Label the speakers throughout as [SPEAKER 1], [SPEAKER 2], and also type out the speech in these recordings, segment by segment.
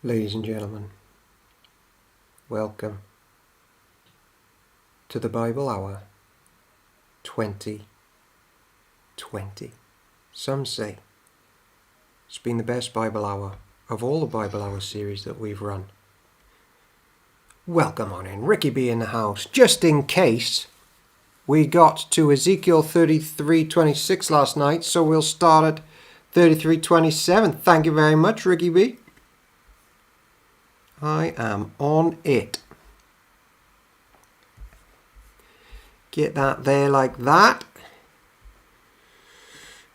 [SPEAKER 1] Ladies and gentlemen, welcome to the Bible Hour 2020. Some say it's been the best Bible Hour of all the Bible Hour series that we've run. Welcome on in, Ricky B in the house. Just in case, we got to Ezekiel 33:26 last night, so we'll start at 33:27. Thank you very much, Ricky B. I am on it. Get that there like that.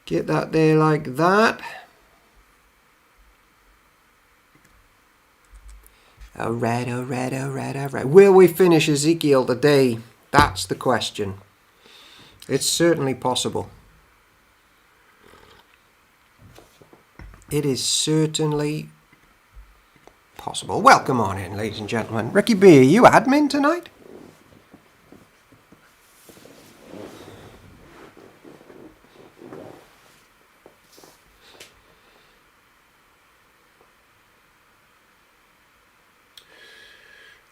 [SPEAKER 1] Get that there like that. Alright. Will we finish Ezekiel today? That's the question. It's certainly possible. It is certainly possible. Welcome on in, ladies and gentlemen. Ricky B, are you admin tonight?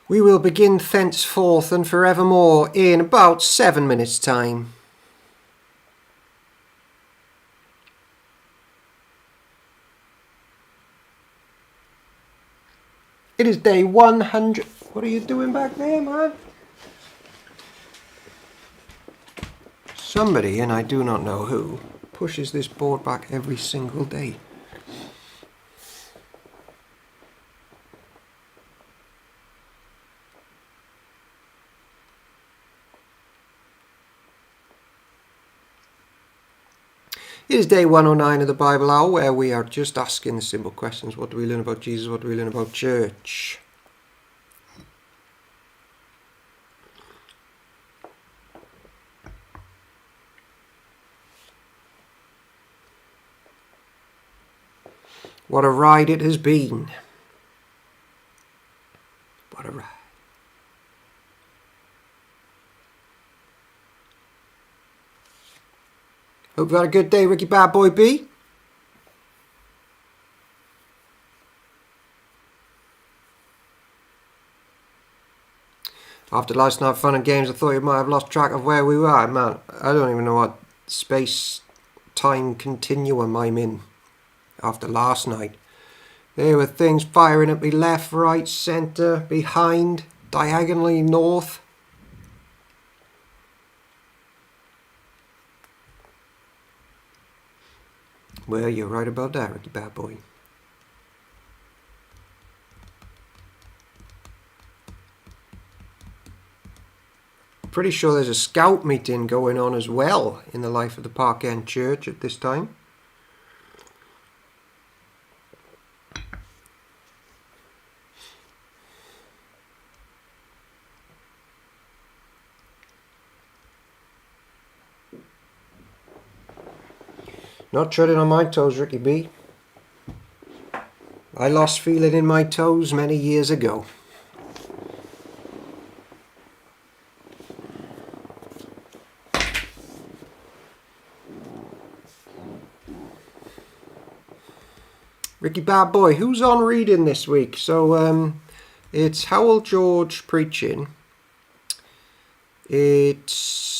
[SPEAKER 1] We will begin thenceforth and forevermore in about 7 minutes' time. It is day 100. What are you doing back there, man? Somebody, and I do not know who, pushes this board back every single day. It is day 109 of the Bible Hour, where we are just asking the simple questions. What do we learn about Jesus? What do we learn about church? What a ride it has been. What a ride. Hope you had a good day, Ricky Bad Boy B. After last night's fun and games, I thought you might have lost track of where we were. Man, I don't even know what space-time continuum I'm in after last night. There were things firing at me left, right, centre, behind, diagonally north. Well, you're right about that, Ricky Bad Boy. Pretty sure there's a scout meeting going on as well in the life of the Park End Church at this time. Not treading on my toes, Ricky B. I lost feeling in my toes many years ago. Ricky Bad Boy, who's on reading this week? So it's Howell George preaching. It's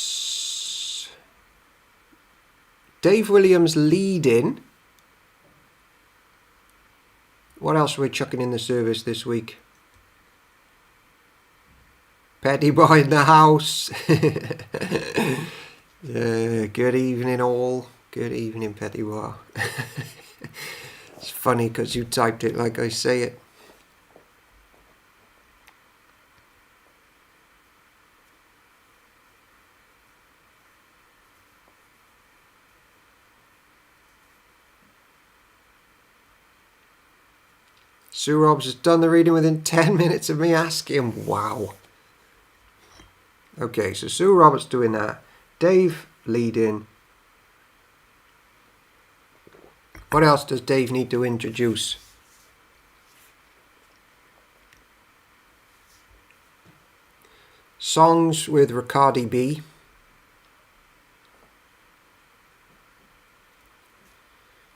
[SPEAKER 1] Dave Williams leading. What else are we chucking in the service this week? Petty Boy in the house. Good evening all. Good evening, Petty Boy. It's funny because you typed it like I say it. Sue Robs has done the reading within 10 minutes of me asking. Wow. Okay, so Sue Roberts doing that. Dave leading. What else does Dave need to introduce? Songs with Riccardi B.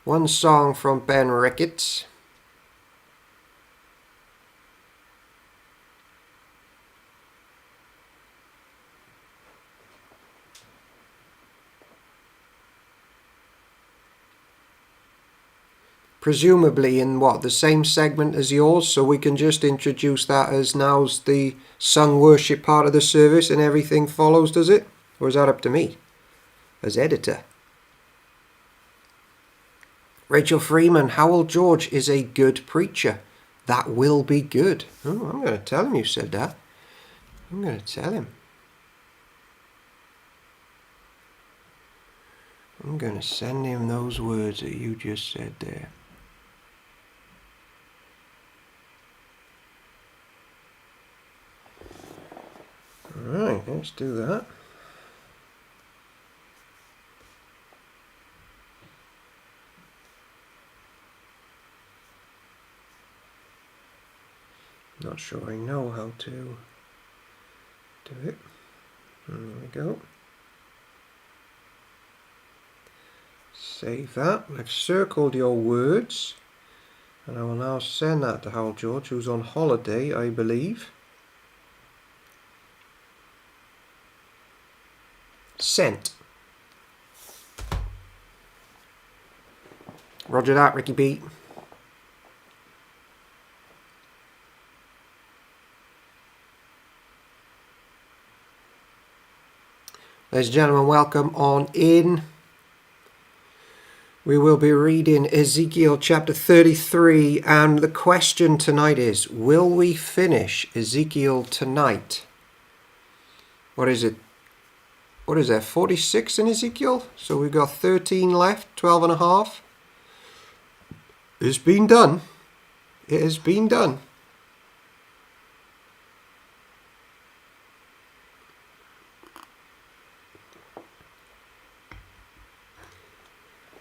[SPEAKER 1] One song from Ben Ricketts. presumably in the same segment as yours, so we can just introduce that as now's the sung worship part of the service and everything follows, does it? Or is that up to me as editor? Rachel Freeman, Howell George is a good preacher. That will be good. Oh, I'm going to tell him you said that. I'm going to tell him. I'm going to send him those words that you just said there. Alright, let's do that. Not sure I know how to do it. There we go. Save that. I've circled your words. And I will now send that to Howell George, who's on holiday, I believe. Sent. Roger that, Ricky B. Ladies and gentlemen, welcome on in. We will be reading Ezekiel chapter 33, and the question tonight is, will we finish Ezekiel tonight? What is it? What is there, 46 in Ezekiel? So we've got 13 left, 12 and a half. It's been done. It has been done.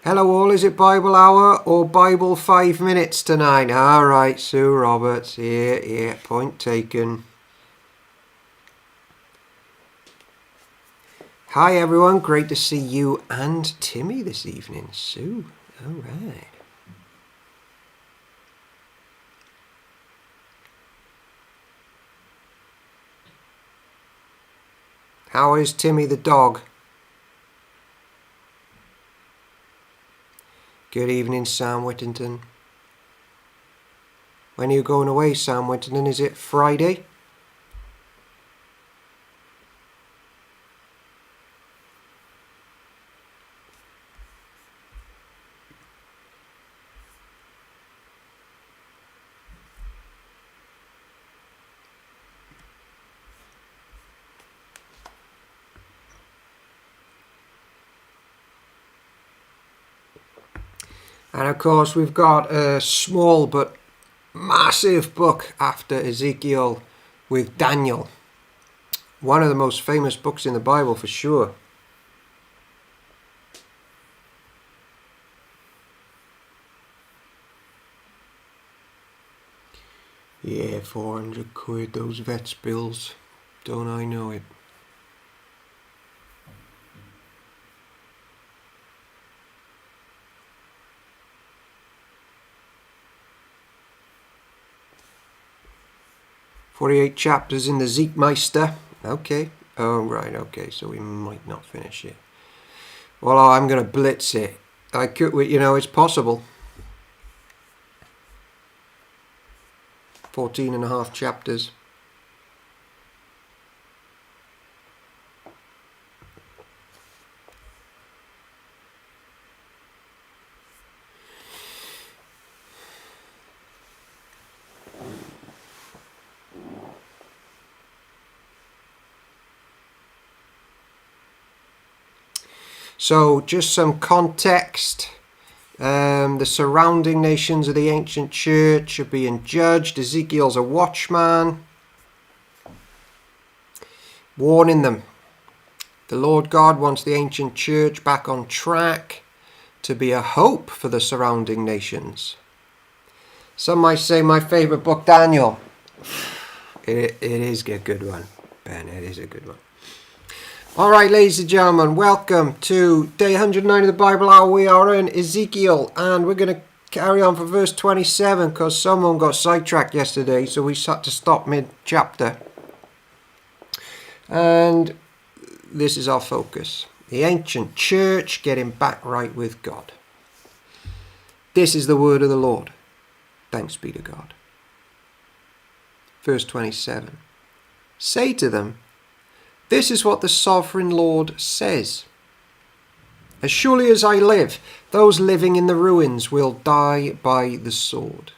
[SPEAKER 1] Hello all, is it Bible Hour or Bible 5 minutes tonight? Alright, Sue Roberts, yeah, point taken. Hi everyone, great to see you and Timmy this evening. Sue, alright. How is Timmy the dog? Good evening, Sam Whittington. When are you going away, Sam Whittington? Is it Friday? And of course we've got a small but massive book after Ezekiel with Daniel. One of the most famous books in the Bible for sure. Yeah, 400 quid, those vets bills. Don't I know it. "48 chapters in the Zeekmeister." Okay. Oh, right. Okay. So we might not finish it. Well, I'm going to blitz it. I could, it's possible. 14 and a half chapters. So just some context. The surrounding nations of the ancient church are being judged. Ezekiel's a watchman, warning them. The Lord God wants the ancient church back on track to be a hope for the surrounding nations. Some might say my favourite book, Daniel. It is a good one, Ben. It is a good one. All right, ladies and gentlemen, welcome to day 109 of the Bible Hour. We are in Ezekiel, and we're going to carry on for verse 27 because someone got sidetracked yesterday, so we had to stop mid-chapter. And this is our focus. The ancient church getting back right with God. This is the word of the Lord. Thanks be to God. Verse 27. Say to them, this is what the sovereign Lord says. As surely as I live, those living in the ruins will die by the sword.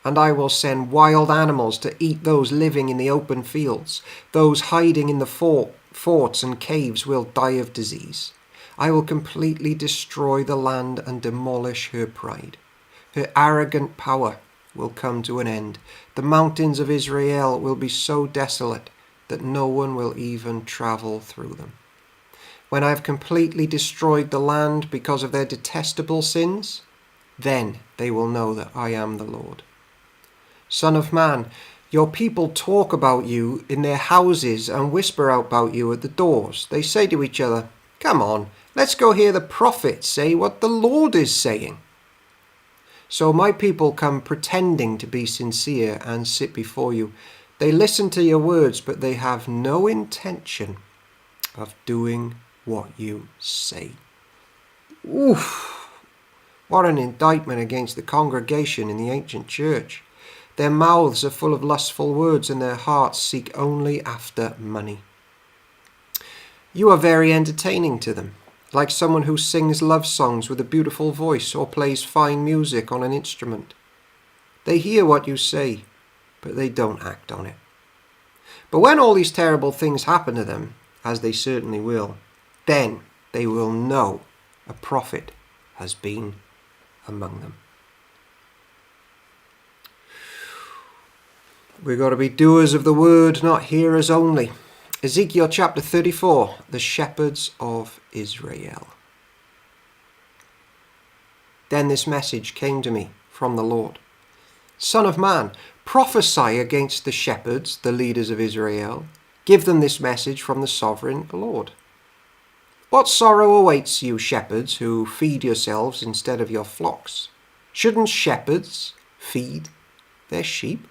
[SPEAKER 1] And I will send wild animals to eat those living in the open fields. Those hiding in the forts and caves will die of disease. I will completely destroy the land and demolish her pride. Her arrogant power will come to an end. The mountains of Israel will be so desolate that no one will even travel through them. When I have completely destroyed the land because of their detestable sins, then they will know that I am the Lord. Son of man, your people talk about you in their houses and whisper about you at the doors. They say to each other, come on, let's go hear the prophet say what the Lord is saying. So my people come pretending to be sincere and sit before you. They listen to your words, but they have no intention of doing what you say. Oof! What an indictment against the congregation in the ancient church. Their mouths are full of lustful words and their hearts seek only after money. You are very entertaining to them, like someone who sings love songs with a beautiful voice or plays fine music on an instrument. They hear what you say, but they don't act on it. But when all these terrible things happen to them, as they certainly will, then they will know a prophet has been among them. We've got to be doers of the word, not hearers only. Ezekiel chapter 34, the shepherds of Israel. Then this message came to me from the Lord. Son of man, prophesy against the shepherds, the leaders of Israel. Give them this message from the sovereign Lord. What sorrow awaits you, shepherds, who feed yourselves instead of your flocks? Shouldn't shepherds feed their sheep?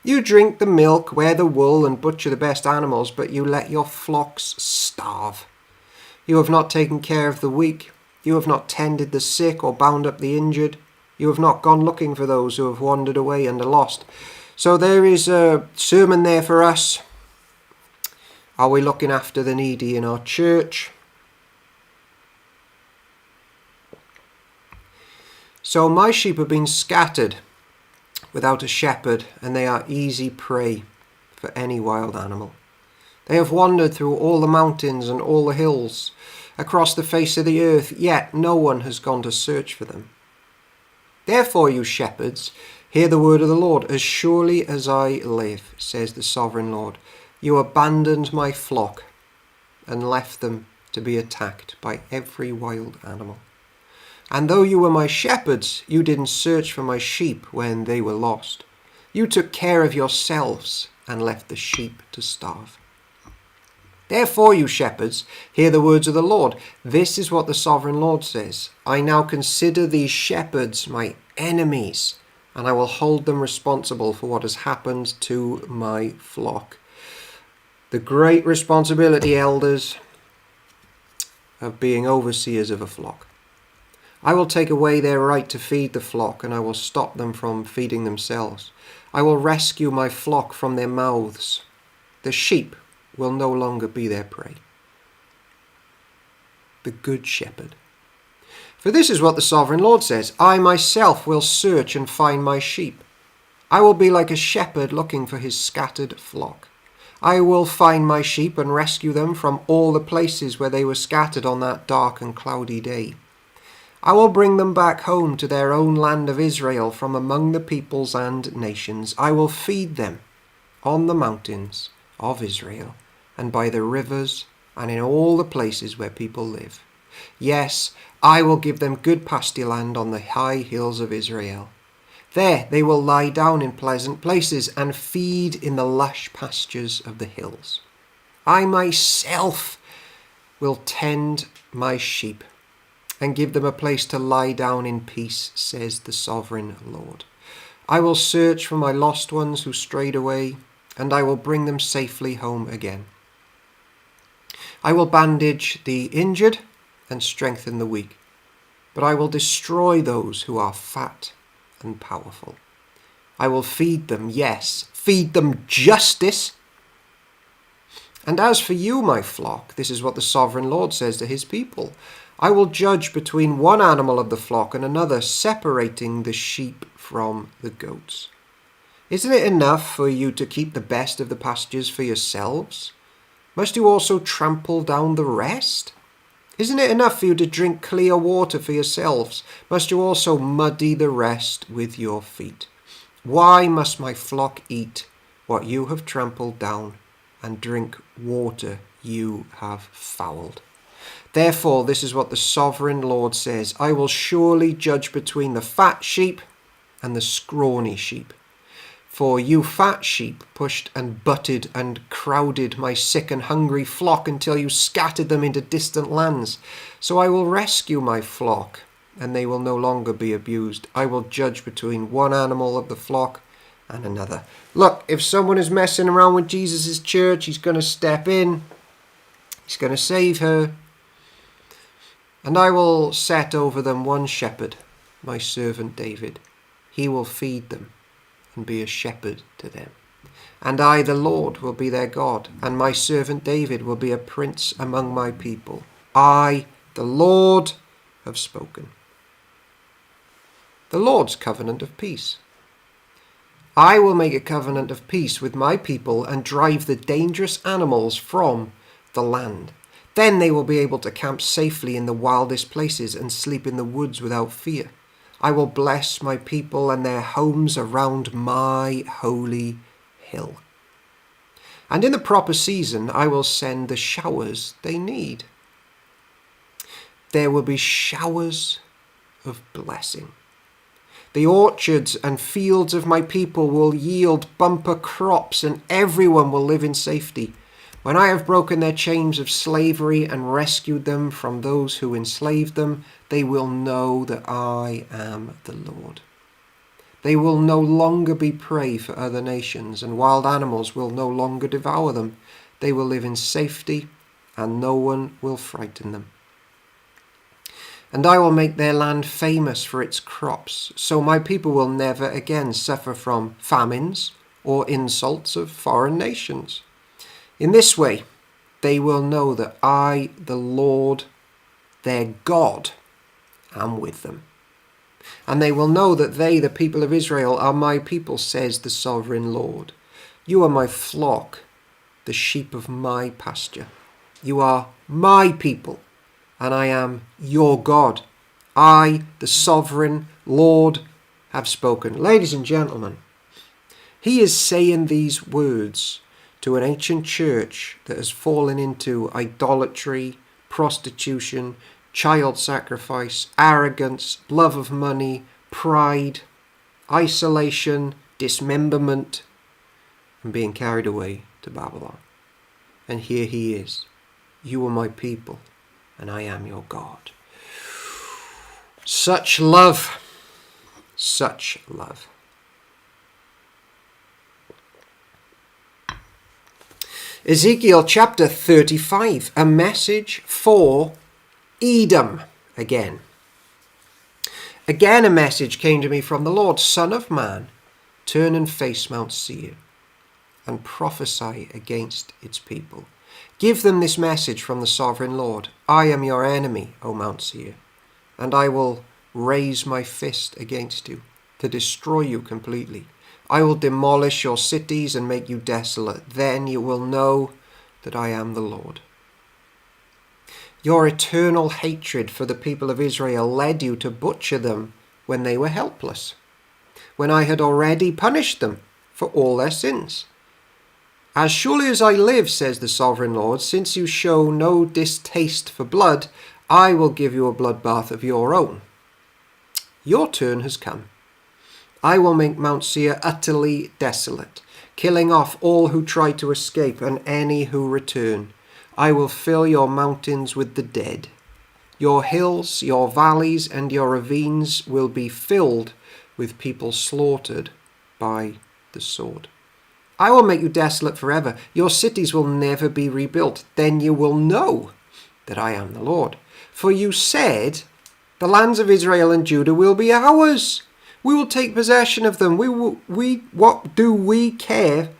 [SPEAKER 1] You drink the milk, wear the wool, and butcher the best animals, but you let your flocks starve. You have not taken care of the weak. You have not tended the sick or bound up the injured. You have not gone looking for those who have wandered away and are lost. So there is a sermon there for us. Are we looking after the needy in our church? So my sheep have been scattered without a shepherd, and they are easy prey for any wild animal. They have wandered through all the mountains and all the hills, across the face of the earth, yet no one has gone to search for them. Therefore, you shepherds, hear the word of the Lord. As surely as I live, says the sovereign Lord, you abandoned my flock and left them to be attacked by every wild animal. And though you were my shepherds, you didn't search for my sheep when they were lost. You took care of yourselves and left the sheep to starve. Therefore, you shepherds, hear the words of the Lord. This is what the sovereign Lord says. I now consider these shepherds my enemies, and I will hold them responsible for what has happened to my flock. The great responsibility, elders, of being overseers of a flock. I will take away their right to feed the flock, and I will stop them from feeding themselves. I will rescue my flock from their mouths. The sheep will no longer be their prey. The good shepherd. For this is what the sovereign Lord says, I myself will search and find my sheep. I will be like a shepherd looking for his scattered flock. I will find my sheep and rescue them from all the places where they were scattered on that dark and cloudy day. I will bring them back home to their own land of Israel from among the peoples and nations. I will feed them on the mountains of Israel and by the rivers and in all the places where people live. Yes, I will give them good pasture land on the high hills of Israel. There they will lie down in pleasant places and feed in the lush pastures of the hills. I myself will tend my sheep and give them a place to lie down in peace, says the sovereign Lord. I will search for my lost ones who strayed away, and I will bring them safely home again. I will bandage the injured and strengthen the weak. but I will destroy those who are fat and powerful. I will feed them, yes, feed them justice. And as for you, my flock, this is what the sovereign Lord says to his people. I will judge between one animal of the flock and another, separating the sheep from the goats. Isn't it enough for you to keep the best of the pastures for yourselves? Must you also trample down the rest? Isn't it enough for you to drink clear water for yourselves? Must you also muddy the rest with your feet? Why must my flock eat what you have trampled down and drink water you have fouled? Therefore, this is what the sovereign Lord says. I will surely judge between the fat sheep and the scrawny sheep. For you fat sheep pushed and butted and crowded my sick and hungry flock until you scattered them into distant lands. So I will rescue my flock, and they will no longer be abused. I will judge between one animal of the flock and another. Look, if someone is messing around with Jesus' church, he's going to step in. He's going to save her. And I will set over them one shepherd, my servant David. He will feed them and be a shepherd to them. And I, the Lord, will be their God, and my servant David will be a prince among my people. I, the Lord, have spoken. The Lord's covenant of peace. I will make a covenant of peace with my people and drive the dangerous animals from the land. Then they will be able to camp safely in the wildest places and sleep in the woods without fear. I will bless my people and their homes around my holy hill. And in the proper season, I will send the showers they need. There will be showers of blessing. The orchards and fields of my people will yield bumper crops, and everyone will live in safety. When I have broken their chains of slavery and rescued them from those who enslaved them, they will know that I am the Lord. They will no longer be prey for other nations, and wild animals will no longer devour them. They will live in safety, and no one will frighten them. And I will make their land famous for its crops, so my people will never again suffer from famines or insults of foreign nations. In this way, they will know that I, the Lord, their God, am with them. And they will know that they, the people of Israel, are my people, says the sovereign Lord. You are my flock, the sheep of my pasture. You are my people, and I am your God. I, the sovereign Lord, have spoken. Ladies and gentlemen, he is saying these words to an ancient church that has fallen into idolatry, prostitution, child sacrifice, arrogance, love of money, pride, isolation, dismemberment, and being carried away to Babylon. And here he is. You are my people, and I am your God. Such love. Such love. Ezekiel chapter 35, a message for Edom again. Again a message came to me from the Lord, Son of man, turn and face Mount Seir, and prophesy against its people. Give them this message from the sovereign Lord. I am your enemy, O Mount Seir, and I will raise my fist against you to destroy you completely. I will demolish your cities and make you desolate. Then you will know that I am the Lord. Your eternal hatred for the people of Israel led you to butcher them when they were helpless, when I had already punished them for all their sins. As surely as I live, says the sovereign Lord, since you show no distaste for blood, I will give you a bloodbath of your own. Your turn has come. I will make Mount Seir utterly desolate, killing off all who try to escape and any who return. I will fill your mountains with the dead. Your hills, your valleys, and your ravines will be filled with people slaughtered by the sword. I will make you desolate forever. Your cities will never be rebuilt. Then you will know that I am the Lord. For you said, The lands of Israel and Judah will be ours. We will take possession of them. What do we care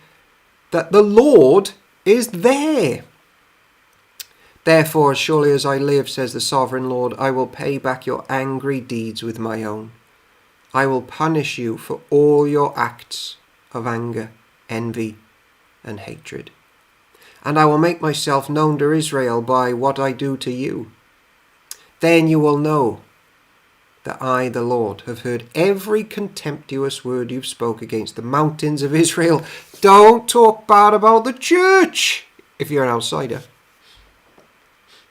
[SPEAKER 1] that the Lord is there? Therefore, as surely as I live, says the sovereign Lord, I will pay back your angry deeds with my own. I will punish you for all your acts of anger, envy, and hatred. And I will make myself known to Israel by what I do to you. Then you will know that I, the Lord, have heard every contemptuous word you've spoke against the mountains of Israel. Don't talk bad about the church if you're an outsider.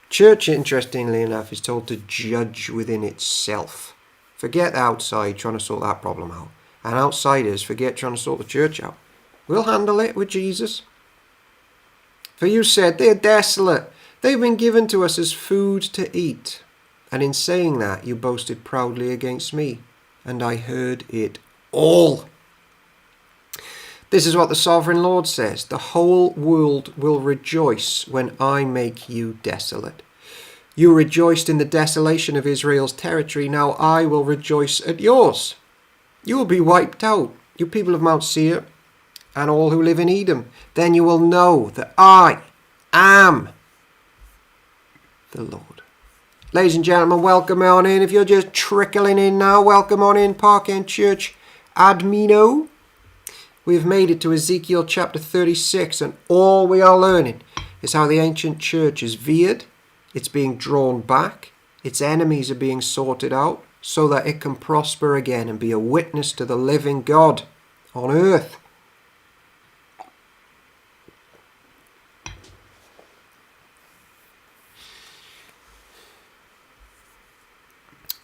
[SPEAKER 1] Church, interestingly enough, is told to judge within itself. Forget outside trying to sort that problem out. And outsiders forget trying to sort the church out. We'll handle it with Jesus. For you said, they are desolate. They've been given to us as food to eat. And in saying that, you boasted proudly against me. And I heard it all. This is what the sovereign Lord says. The whole world will rejoice when I make you desolate. You rejoiced in the desolation of Israel's territory. Now I will rejoice at yours. You will be wiped out, you people of Mount Seir, and all who live in Edom. Then you will know that I am the Lord. Ladies and gentlemen, welcome on in. If you're just trickling in now, welcome on in, Park End Church Admino. We've made it to Ezekiel chapter 36, and all we are learning is how the ancient church is veered, it's being drawn back, its enemies are being sorted out, so that it can prosper again and be a witness to the living God on earth.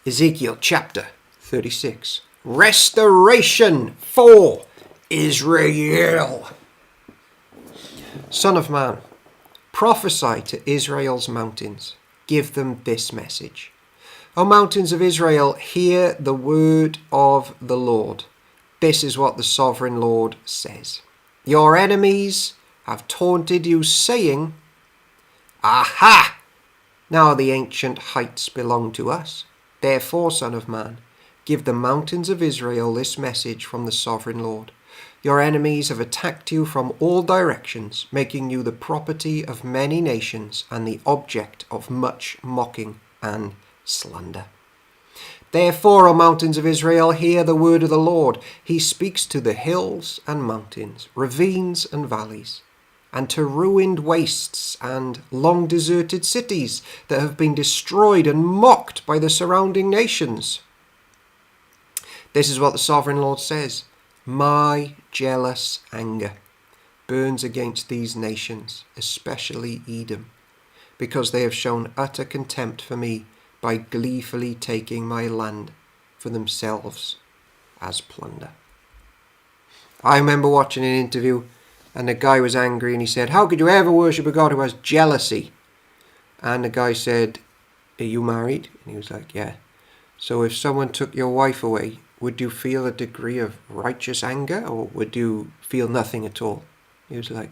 [SPEAKER 1] Ezekiel chapter 36. Restoration for Israel. Son of man, prophesy to Israel's mountains. Give them this message. O mountains of Israel, hear the word of the Lord. This is what the sovereign Lord says. Your enemies have taunted you, saying, Aha! Now the ancient heights belong to us. Therefore, son of man, give the mountains of Israel this message from the sovereign Lord. Your enemies have attacked you from all directions, making you the property of many nations and the object of much mocking and slander. Therefore, O mountains of Israel, hear the word of the Lord. He speaks to the hills and mountains, ravines and valleys, and to ruined wastes and long deserted cities that have been destroyed and mocked by the surrounding nations. This is what the sovereign Lord says. My jealous anger burns against these nations, especially Edom, because they have shown utter contempt for me by gleefully taking my land for themselves as plunder. I remember watching an interview, and the guy was angry, and he said, how could you ever worship a God who has jealousy? And the guy said, are you married? And he was like, yeah. So if someone took your wife away, would you feel a degree of righteous anger, or would you feel nothing at all? He was like,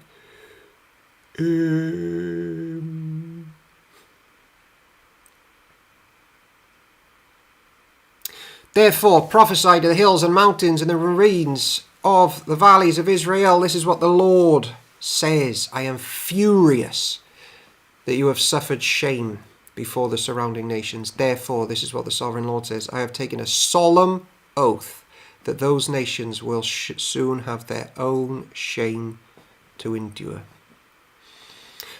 [SPEAKER 1] Therefore prophesy to the hills and mountains and the ravines of the valleys of Israel. This is what the Lord says. I am furious that you have suffered shame before the surrounding nations. Therefore, this is what the sovereign Lord says. I have taken a solemn oath that those nations will soon have their own shame to endure.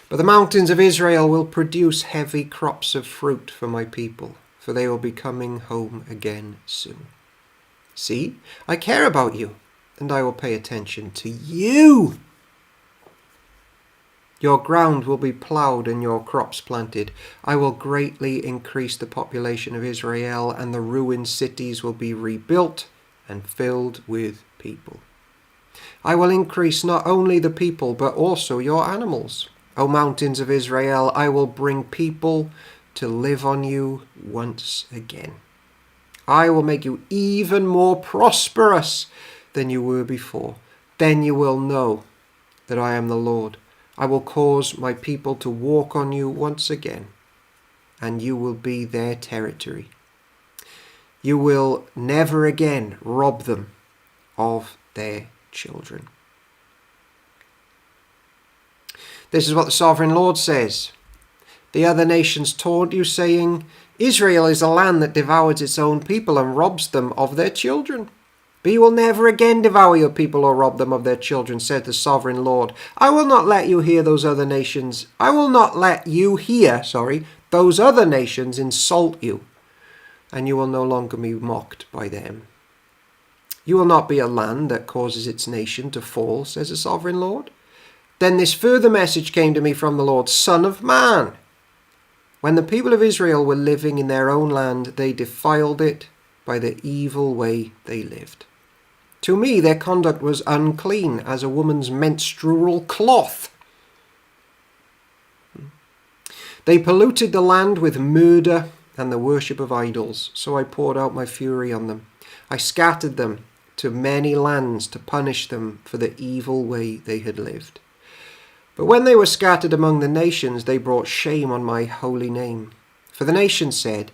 [SPEAKER 1] But the mountains of Israel will produce heavy crops of fruit for my people, for they will be coming home again soon. See, I care about you, and I will pay attention to you. Your ground will be ploughed and your crops planted. I will greatly increase the population of Israel, and the ruined cities will be rebuilt and filled with people. I will increase not only the people, but also your animals. O mountains of Israel, I will bring people to live on you once again. I will make you even more prosperous than you were before. Then you will know that I am the Lord. I will cause my people to walk on you once again, and you will be their territory, You will never again rob them of their children. This is what the sovereign Lord says. The other nations taunt you, saying, Israel is a land that devours its own people and robs them of their children. But you will never again devour your people or rob them of their children, said the sovereign Lord. I will not let you hear those other nations. I will not let you hear, those other nations insult you, and you will no longer be mocked by them. You will not be a land that causes its nation to fall, says the sovereign Lord. Then this further message came to me from the Lord, Son of man. When the people of Israel were living in their own land, they defiled it by the evil way they lived. To me, their conduct was unclean as a woman's menstrual cloth. They polluted the land with murder and the worship of idols, so I poured out my fury on them. I scattered them to many lands to punish them for the evil way they had lived. But when they were scattered among the nations, they brought shame on my holy name. For the nations said,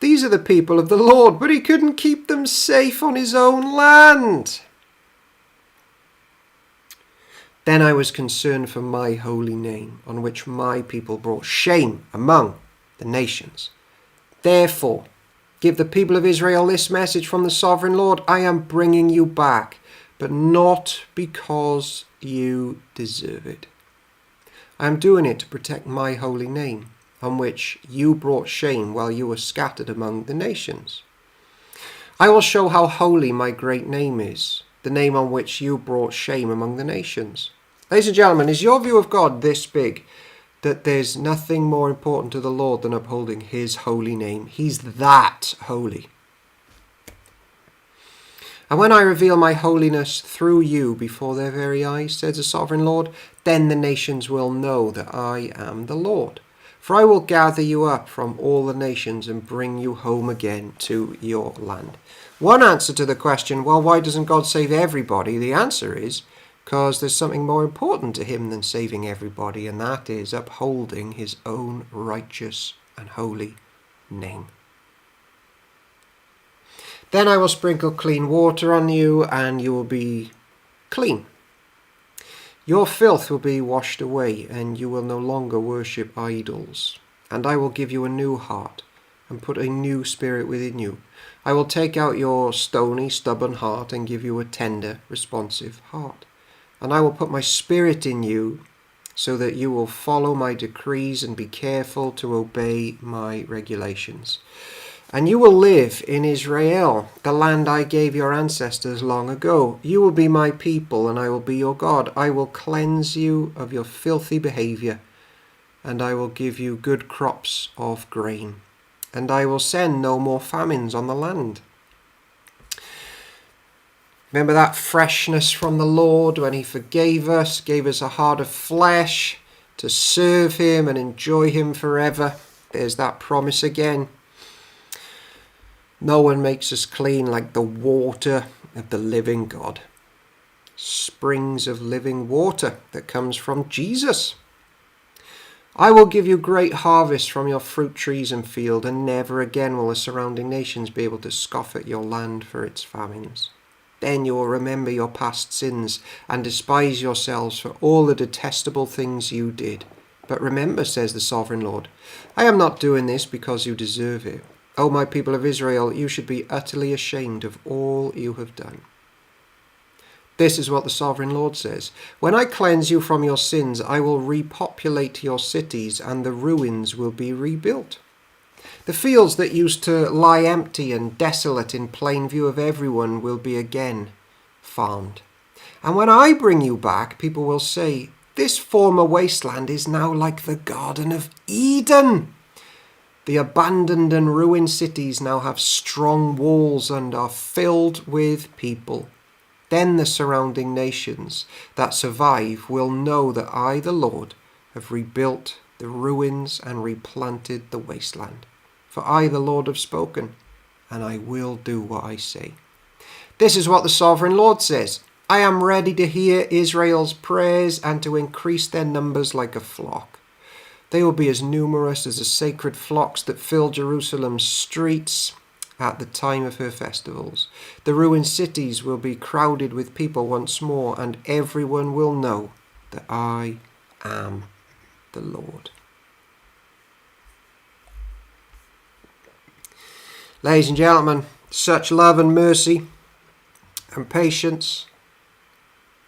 [SPEAKER 1] These are the people of the Lord, but he couldn't keep them safe on his own land. Then I was concerned for my holy name, on which my people brought shame among the nations. Therefore, give the people of Israel this message from the sovereign Lord, I am bringing you back, but not because you deserve it. I am doing it to protect my holy name, on which you brought shame while you were scattered among the nations. I will show how holy my great name is, the name on which you brought shame among the nations. Ladies and gentlemen, is your view of God this big that there's nothing more important to the Lord than upholding his holy name? He's that holy. And when I reveal my holiness through you before their very eyes, says the sovereign Lord, then the nations will know that I am the Lord. For I will gather you up from all the nations and bring you home again to your land. One answer to the question, well, why doesn't God save everybody? The answer is, because there's something more important to him than saving everybody, and that is upholding his own righteous and holy name. Then I will sprinkle clean water on you, and you will be clean. Your filth will be washed away, and you will no longer worship idols. And I will give you a new heart, and put a new spirit within you. I will take out your stony, stubborn heart, and give you a tender, responsive heart. And I will put my spirit in you, so that you will follow my decrees and be careful to obey my regulations. And you will live in Israel, the land I gave your ancestors long ago. You will be my people, and I will be your God. I will cleanse you of your filthy behavior, and I will give you good crops of grain. And I will send no more famines on the land. Remember that freshness from the Lord when he forgave us, gave us a heart of flesh to serve him and enjoy him forever. There's that promise again. No one makes us clean like the water of the living God. Springs of living water that comes from Jesus. I will give you great harvest from your fruit trees and field, and never again will the surrounding nations be able to scoff at your land for its famines. Then you will remember your past sins and despise yourselves for all the detestable things you did. But remember, says the sovereign Lord, I am not doing this because you deserve it. O my people of Israel, you should be utterly ashamed of all you have done. This is what the sovereign Lord says. When I cleanse you from your sins, I will repopulate your cities, and the ruins will be rebuilt. The fields that used to lie empty and desolate in plain view of everyone will be again farmed. And when I bring you back, people will say, this former wasteland is now like the Garden of Eden. The abandoned and ruined cities now have strong walls and are filled with people. Then the surrounding nations that survive will know that I, the Lord, have rebuilt the ruins and replanted the wasteland. For I, the Lord, have spoken, and I will do what I say. This is what the sovereign Lord says. I am ready to hear Israel's prayers and to increase their numbers like a flock. They will be as numerous as the sacred flocks that fill Jerusalem's streets. at the time of her festivals. The ruined cities will be crowded with people once more, and everyone will know that I am the Lord. Ladies and gentlemen, such love and mercy and patience.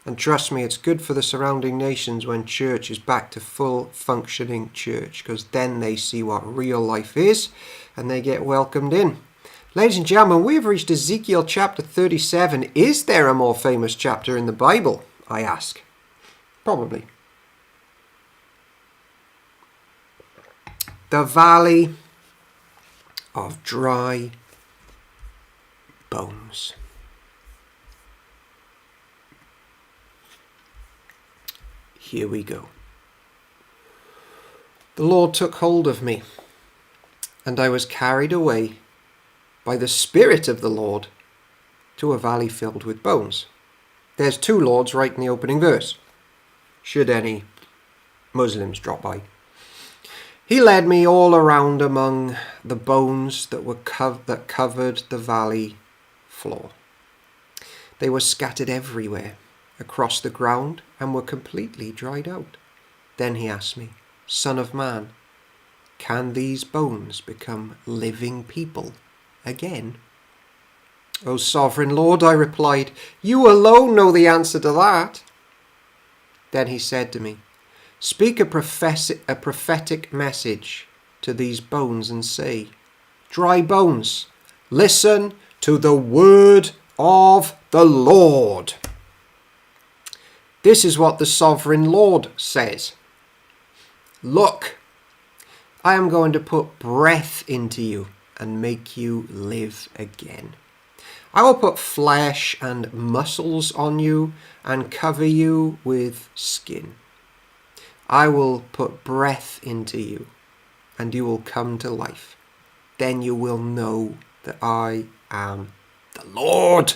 [SPEAKER 1] And trust me, it's good for the surrounding nations when church is back to full functioning church, because then they see what real life is and they get welcomed in. Ladies and gentlemen, we've reached Ezekiel chapter 37. Is there a more famous chapter in the Bible, I ask? Probably. The valley of dry bones. Here we go. The Lord took hold of me, and I was carried away by the Spirit of the Lord to a valley filled with bones. There's two Lords right in the opening verse, should any Muslims drop by. He led me all around among the bones that covered the valley floor. They were scattered everywhere across the ground and were completely dried out. Then he asked me, Son of man, can these bones become living people again? O sovereign Lord, I replied, you alone know the answer to that. Then he said to me, speak a prophetic message to these bones and say, dry bones, listen to the word of the Lord. This is what the sovereign Lord says. Look, I am going to put breath into you and make you live again. I will put flesh and muscles on you and cover you with skin. I will put breath into you and you will come to life. Then you will know that I am the Lord.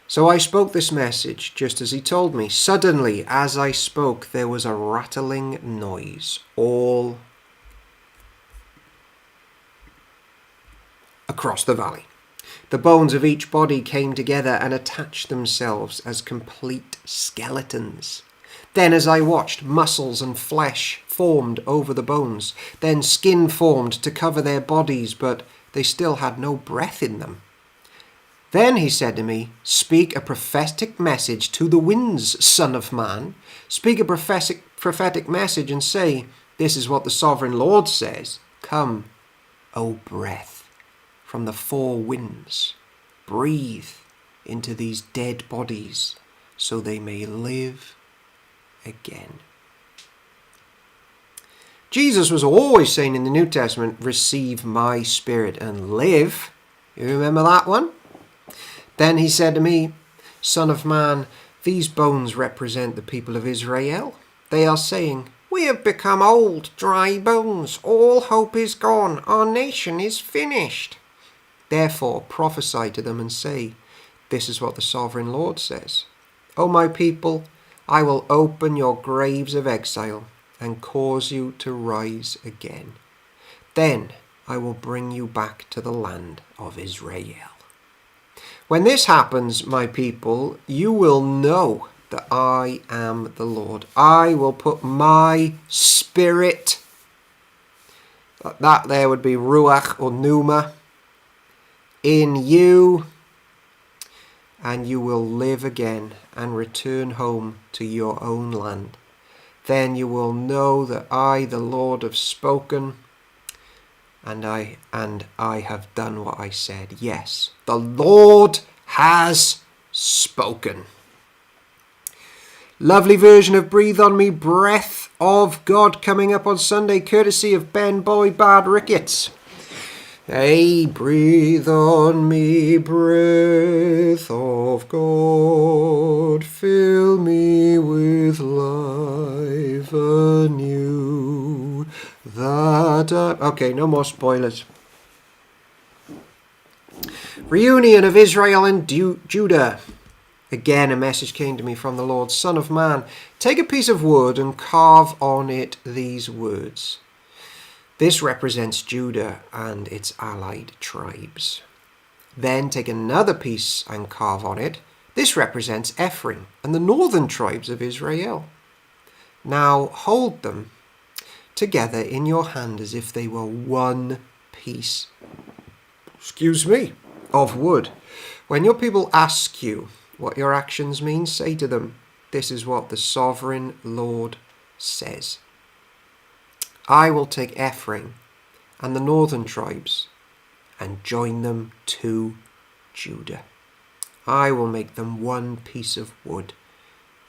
[SPEAKER 1] So I spoke this message just as he told me. Suddenly, as I spoke, there was a rattling noise all across the valley. The bones of each body came together and attached themselves as complete skeletons. Then as I watched, muscles and flesh formed over the bones. Then skin formed to cover their bodies, but they still had no breath in them. Then he said to me, speak a prophetic message to the winds, Son of man. Speak a prophetic message and say, this is what the sovereign Lord says. Come, O breath, from the four winds. Breathe into these dead bodies so they may live again. Jesus was always saying in the New Testament, receive my spirit and live. You remember that one? Then he said to me, Son of man, these bones represent the people of Israel. They are saying, we have become old, dry bones. All hope is gone. Our nation is finished. Therefore prophesy to them and say, this is what the sovereign Lord says. O my people, I will open your graves of exile and cause you to rise again. Then I will bring you back to the land of Israel. When this happens, my people, you will know that I am the Lord. I will put my spirit, that there would be ruach or pneuma, in you, and you will live again and return home to your own land. Then you will know that I, the Lord, have spoken, and I have done what I said. Yes, the Lord has spoken. Lovely version of Breathe on Me, Breath of God, coming up on Sunday, courtesy of Ben Boy Bad Ricketts. Hey, breathe on me, breath of God, fill me with life anew. Okay, no more spoilers. Reunion of Israel and Judah. Again, a message came to me from the Lord. Son of man, take a piece of wood and carve on it these words. This represents Judah and its allied tribes. Then take another piece and carve on it. This represents Ephraim and the northern tribes of Israel. Now hold them together in your hand as if they were one piece, of wood. When your people ask you what your actions mean, say to them, this is what the sovereign Lord says. I will take Ephraim and the northern tribes and join them to Judah. I will make them one piece of wood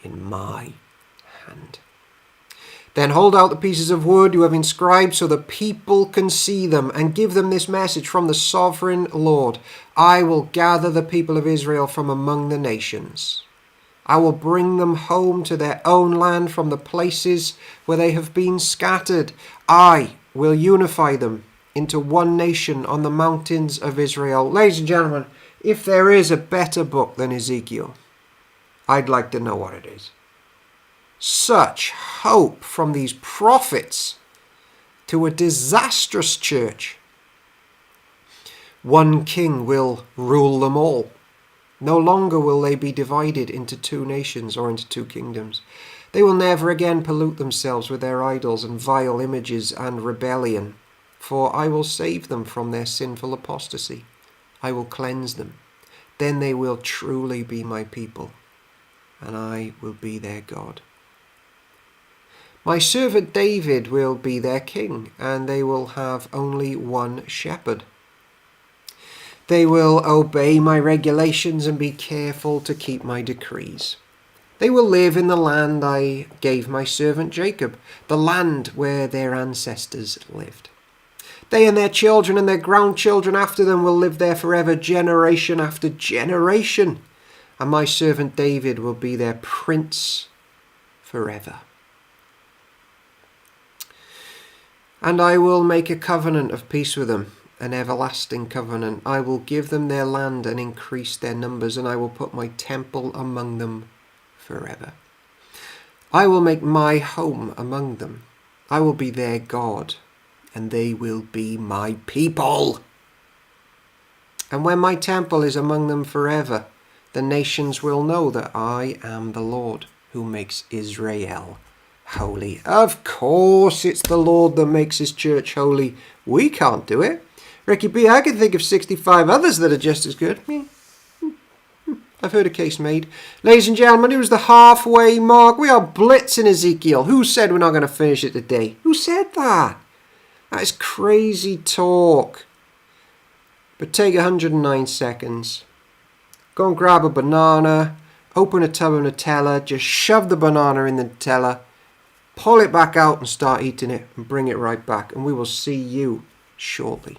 [SPEAKER 1] in my hand. Then hold out the pieces of wood you have inscribed so the people can see them, and give them this message from the sovereign Lord. I will gather the people of Israel from among the nations. I will bring them home to their own land from the places where they have been scattered. I will unify them into one nation on the mountains of Israel. Ladies and gentlemen, if there is a better book than Ezekiel, I'd like to know what it is. Such hope from these prophets to a disastrous church. One king will rule them all. No longer will they be divided into two nations or into two kingdoms. They will never again pollute themselves with their idols and vile images and rebellion, for I will save them from their sinful apostasy. I will cleanse them. Then they will truly be my people, and I will be their God. My servant David will be their king, and they will have only one shepherd. They will obey my regulations and be careful to keep my decrees. They will live in the land I gave my servant Jacob, the land where their ancestors lived. They and their children and their grandchildren after them will live there forever, generation after generation. And my servant David will be their prince forever. And I will make a covenant of peace with them, an everlasting covenant. I will give them their land and increase their numbers, and I will put my temple among them forever. I will make my home among them. I will be their God, and they will be my people. And when my temple is among them forever, the nations will know that I am the Lord who makes Israel holy. Of course, it's the Lord that makes his church holy. We can't do it. Ricky B, I can think of 65 others that are just as good. I've heard a case made. Ladies and gentlemen, it was the halfway mark. We are blitzing Ezekiel. Who said we're not going to finish it today? Who said that? That is crazy talk. But take 109 seconds. Go and grab a banana. Open a tub of Nutella. Just shove the banana in the Nutella. Pull it back out and start eating it. And bring it right back. And we will see you shortly.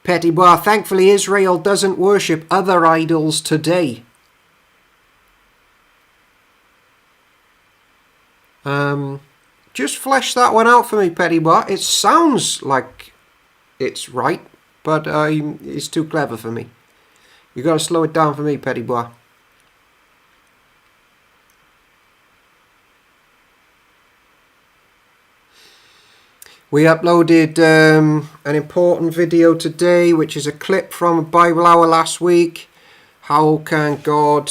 [SPEAKER 1] Petit Bois, thankfully Israel doesn't worship other idols today. Just flesh that one out for me, Petit Bois. It sounds like it's right, but it's too clever for me. You got to slow it down for me, Petit Bois. We uploaded an important video today, which is a clip from a Bible Hour last week. How can God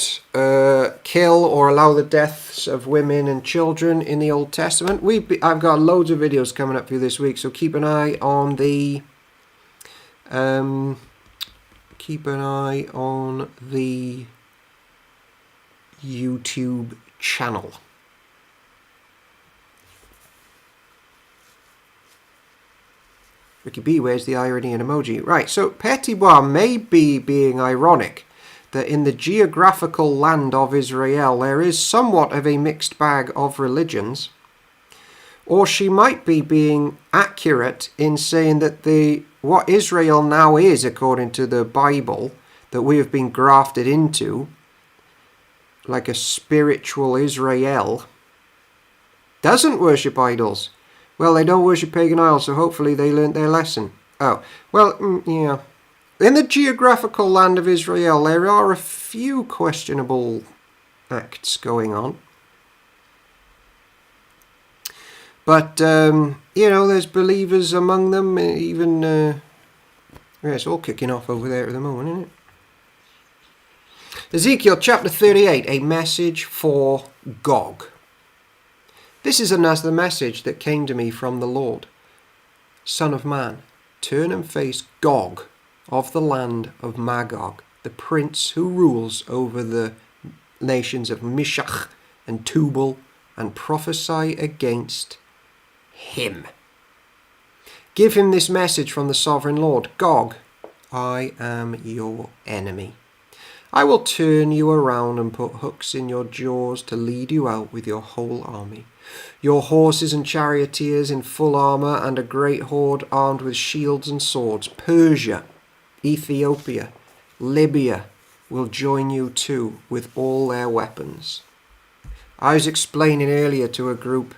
[SPEAKER 1] kill or allow the deaths of women and children in the Old Testament? I've got loads of videos coming up for you this week, so keep an eye on the YouTube channel. Ricky B, where's the irony and emoji? Right, so Petit Bois may be being ironic that in the geographical land of Israel there is somewhat of a mixed bag of religions, or she might be being accurate in saying that what Israel now is, according to the Bible, that we have been grafted into, like a spiritual Israel, doesn't worship idols. Well, they don't worship pagan idols, so hopefully they learnt their lesson. Oh, well, yeah. In the geographical land of Israel, there are a few questionable acts going on. But, there's believers among them, even... it's all kicking off over there at the moment, isn't it? Ezekiel chapter 38, a message for Gog. This is another message that came to me from the Lord. Son of man, turn and face Gog of the land of Magog, the prince who rules over the nations of Meshech and Tubal, and prophesy against him. Give him this message from the sovereign Lord. Gog, I am your enemy. I will turn you around and put hooks in your jaws to lead you out with your whole army. Your horses and charioteers in full armour, and a great horde armed with shields and swords. Persia, Ethiopia, Libya will join you too with all their weapons. I was explaining earlier to a group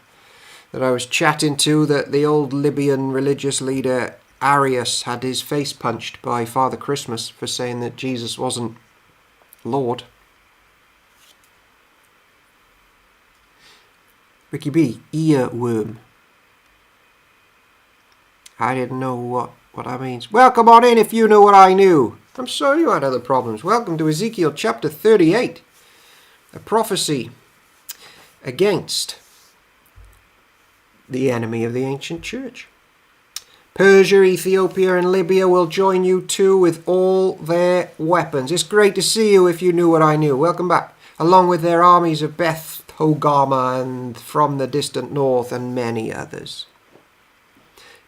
[SPEAKER 1] that I was chatting to that the old Libyan religious leader Arius had his face punched by Father Christmas for saying that Jesus wasn't Lord. Ricky B, earworm. I didn't know what that means. Well, come on in if you knew what I knew. I'm sorry you had other problems. Welcome to Ezekiel chapter 38. A prophecy against the enemy of the ancient church. Persia, Ethiopia and Libya will join you too with all their weapons. It's great to see you if you knew what I knew. Welcome back. Along with their armies of Beth Hogama and from the distant north and many others.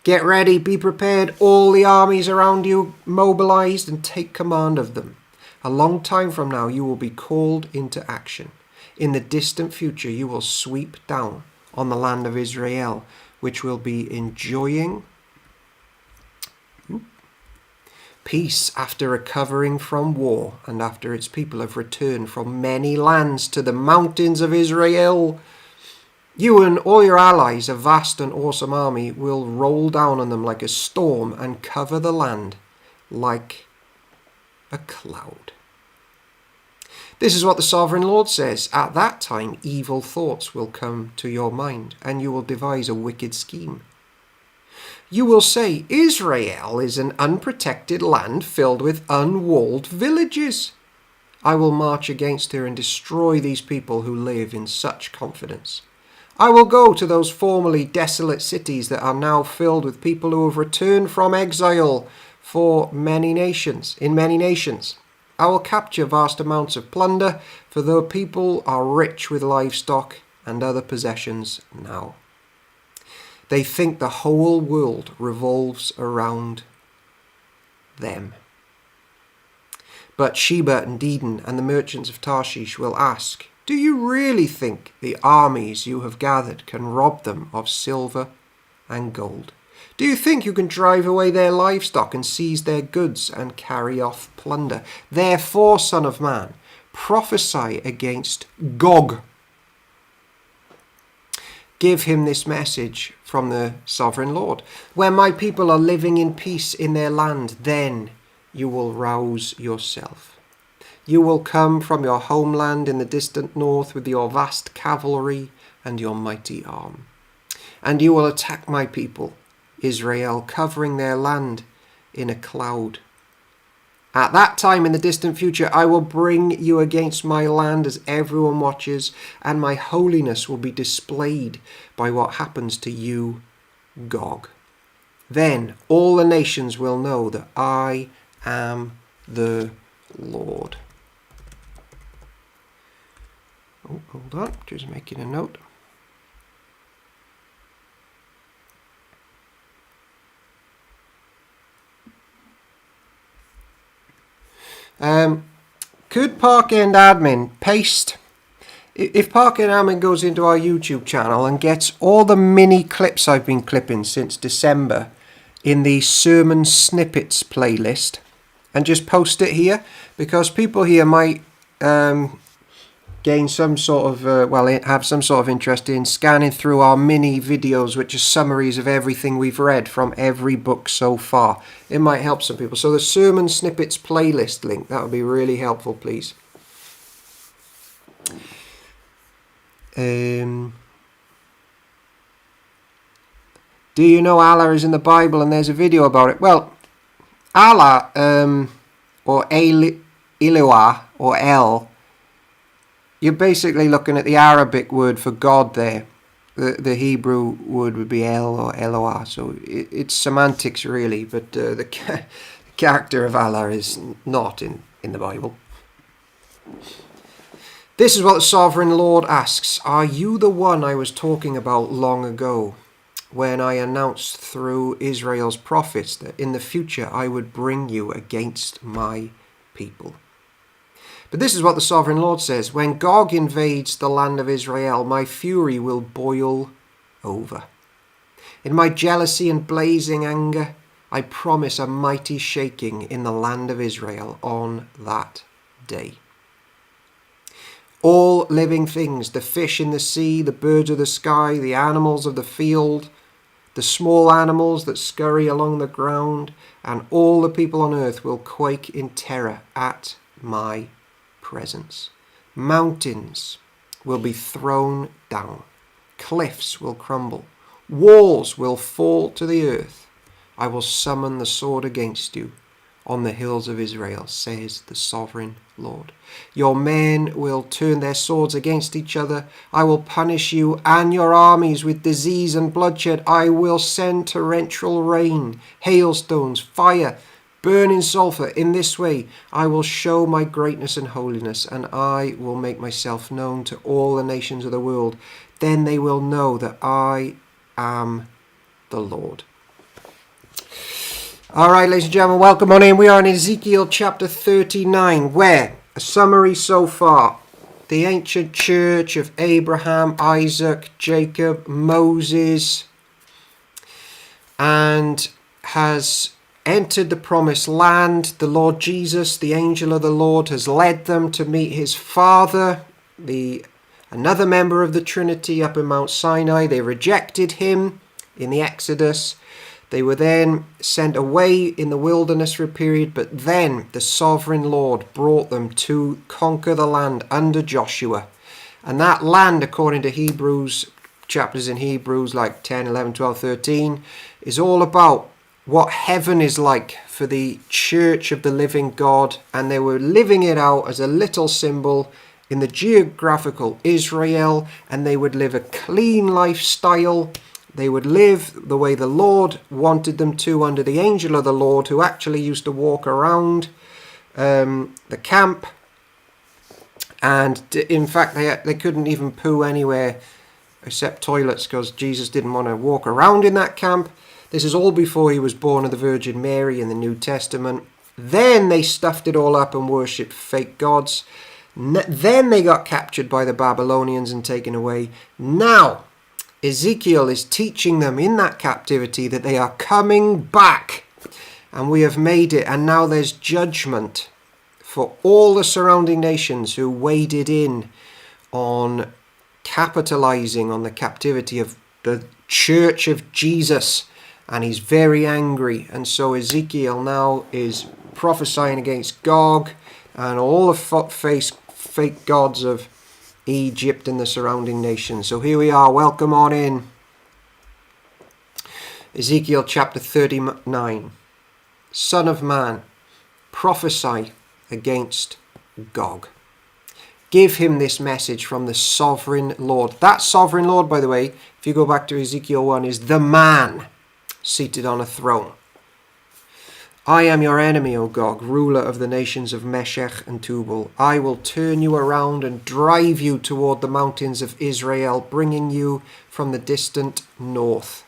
[SPEAKER 1] Get ready, be prepared, all the armies around you mobilized, and take command of them. A long time from now you will be called into action. In the distant future you will sweep down on the land of Israel, which will be enjoying peace after recovering from war, and after its people have returned from many lands to the mountains of Israel. You and all your allies, a vast and awesome army, will roll down on them like a storm and cover the land like a cloud. This is what the sovereign Lord says. At that time, evil thoughts will come to your mind, and you will devise a wicked scheme. You will say, Israel is an unprotected land filled with unwalled villages. I will march against her and destroy these people who live in such confidence. I will go to those formerly desolate cities that are now filled with people who have returned from exile in many nations. I will capture vast amounts of plunder, for the people are rich with livestock and other possessions now. They think the whole world revolves around them. But Sheba and Dedan and the merchants of Tarshish will ask, do you really think the armies you have gathered can rob them of silver and gold? Do you think you can drive away their livestock and seize their goods and carry off plunder? Therefore, son of man, prophesy against Gog. Give him this message from the sovereign Lord. When my people are living in peace in their land, then you will rouse yourself. You will come from your homeland in the distant north with your vast cavalry and your mighty arm. And you will attack my people, Israel, covering their land in a cloud. At that time in the distant future, I will bring you against my land as everyone watches, and my holiness will be displayed by what happens to you, Gog. Then all the nations will know that I am the Lord. Oh, hold on, just making a note. Could Parkend admin paste, if Parkend admin goes into our YouTube channel and gets all the mini clips I've been clipping since December in the sermon snippets playlist and just post it here, because people here might gain some sort of, have some sort of interest in scanning through our mini videos, which are summaries of everything we've read from every book so far. It might help some people. So the sermon snippets playlist link, that would be really helpful, please. Do you know Allah is in the Bible and there's a video about it? Well, Allah, or Eloah, or El, you're basically looking at the Arabic word for God there. The Hebrew word would be El or Eloah, so it's semantics really, but the character of Allah is not in the Bible. This is what the Sovereign Lord asks. Are you the one I was talking about long ago, when I announced through Israel's prophets that in the future I would bring you against my people? But this is what the Sovereign Lord says. When Gog invades the land of Israel, my fury will boil over. In my jealousy and blazing anger, I promise a mighty shaking in the land of Israel on that day. All living things, the fish in the sea, the birds of the sky, the animals of the field, the small animals that scurry along the ground, and all the people on earth will quake in terror at my presence. Mountains will be thrown down. Cliffs will crumble. Walls will fall to the earth. I will summon the sword against you on the hills of Israel, says the Sovereign Lord. Your men will turn their swords against each other. I will punish you and your armies with disease and bloodshed. I will send torrential rain, hailstones, fire, burning sulfur. In this way I will show my greatness and holiness, and I will make myself known to all the nations of the world. Then they will know that I am the Lord. All right, ladies and gentlemen, welcome on in. We are in Ezekiel chapter 39, where, a summary so far, the ancient church of Abraham, Isaac, Jacob, Moses, and has entered the promised land. The Lord Jesus, the angel of the Lord, has led them to meet his Father, another member of the Trinity, up in Mount Sinai. They rejected him in the Exodus. They were then sent away in the wilderness for a period, but then the Sovereign Lord brought them to conquer the land under Joshua. And that land, according to Hebrews, chapters in Hebrews like 10, 11, 12, 13, is all about what heaven is like for the church of the living God. And they were living it out as a little symbol in the geographical Israel, and they would live a clean lifestyle. They would live the way the Lord wanted them to under the angel of the Lord, who actually used to walk around the camp. And in fact, they couldn't even poo anywhere except toilets, because Jesus didn't want to walk around in that camp. This is all before he was born of the Virgin Mary in the New Testament. Then they stuffed it all up and worshipped fake gods. Then they got captured by the Babylonians and taken away. Now Ezekiel is teaching them in that captivity that they are coming back, and we have made it, and now there's judgment for all the surrounding nations who waded in on capitalizing on the captivity of the church of Jesus, and he's very angry. And so Ezekiel now is prophesying against Gog and all the fake gods of Egypt and the surrounding nations. So here we are. Welcome on in. Ezekiel chapter 39. Son of man, prophesy against Gog. Give him this message from the Sovereign Lord. That Sovereign Lord, by the way, if you go back to Ezekiel 1, is the man seated on a throne. I am your enemy, O Gog, ruler of the nations of Meshech and Tubal. I will turn you around and drive you toward the mountains of Israel, bringing you from the distant north.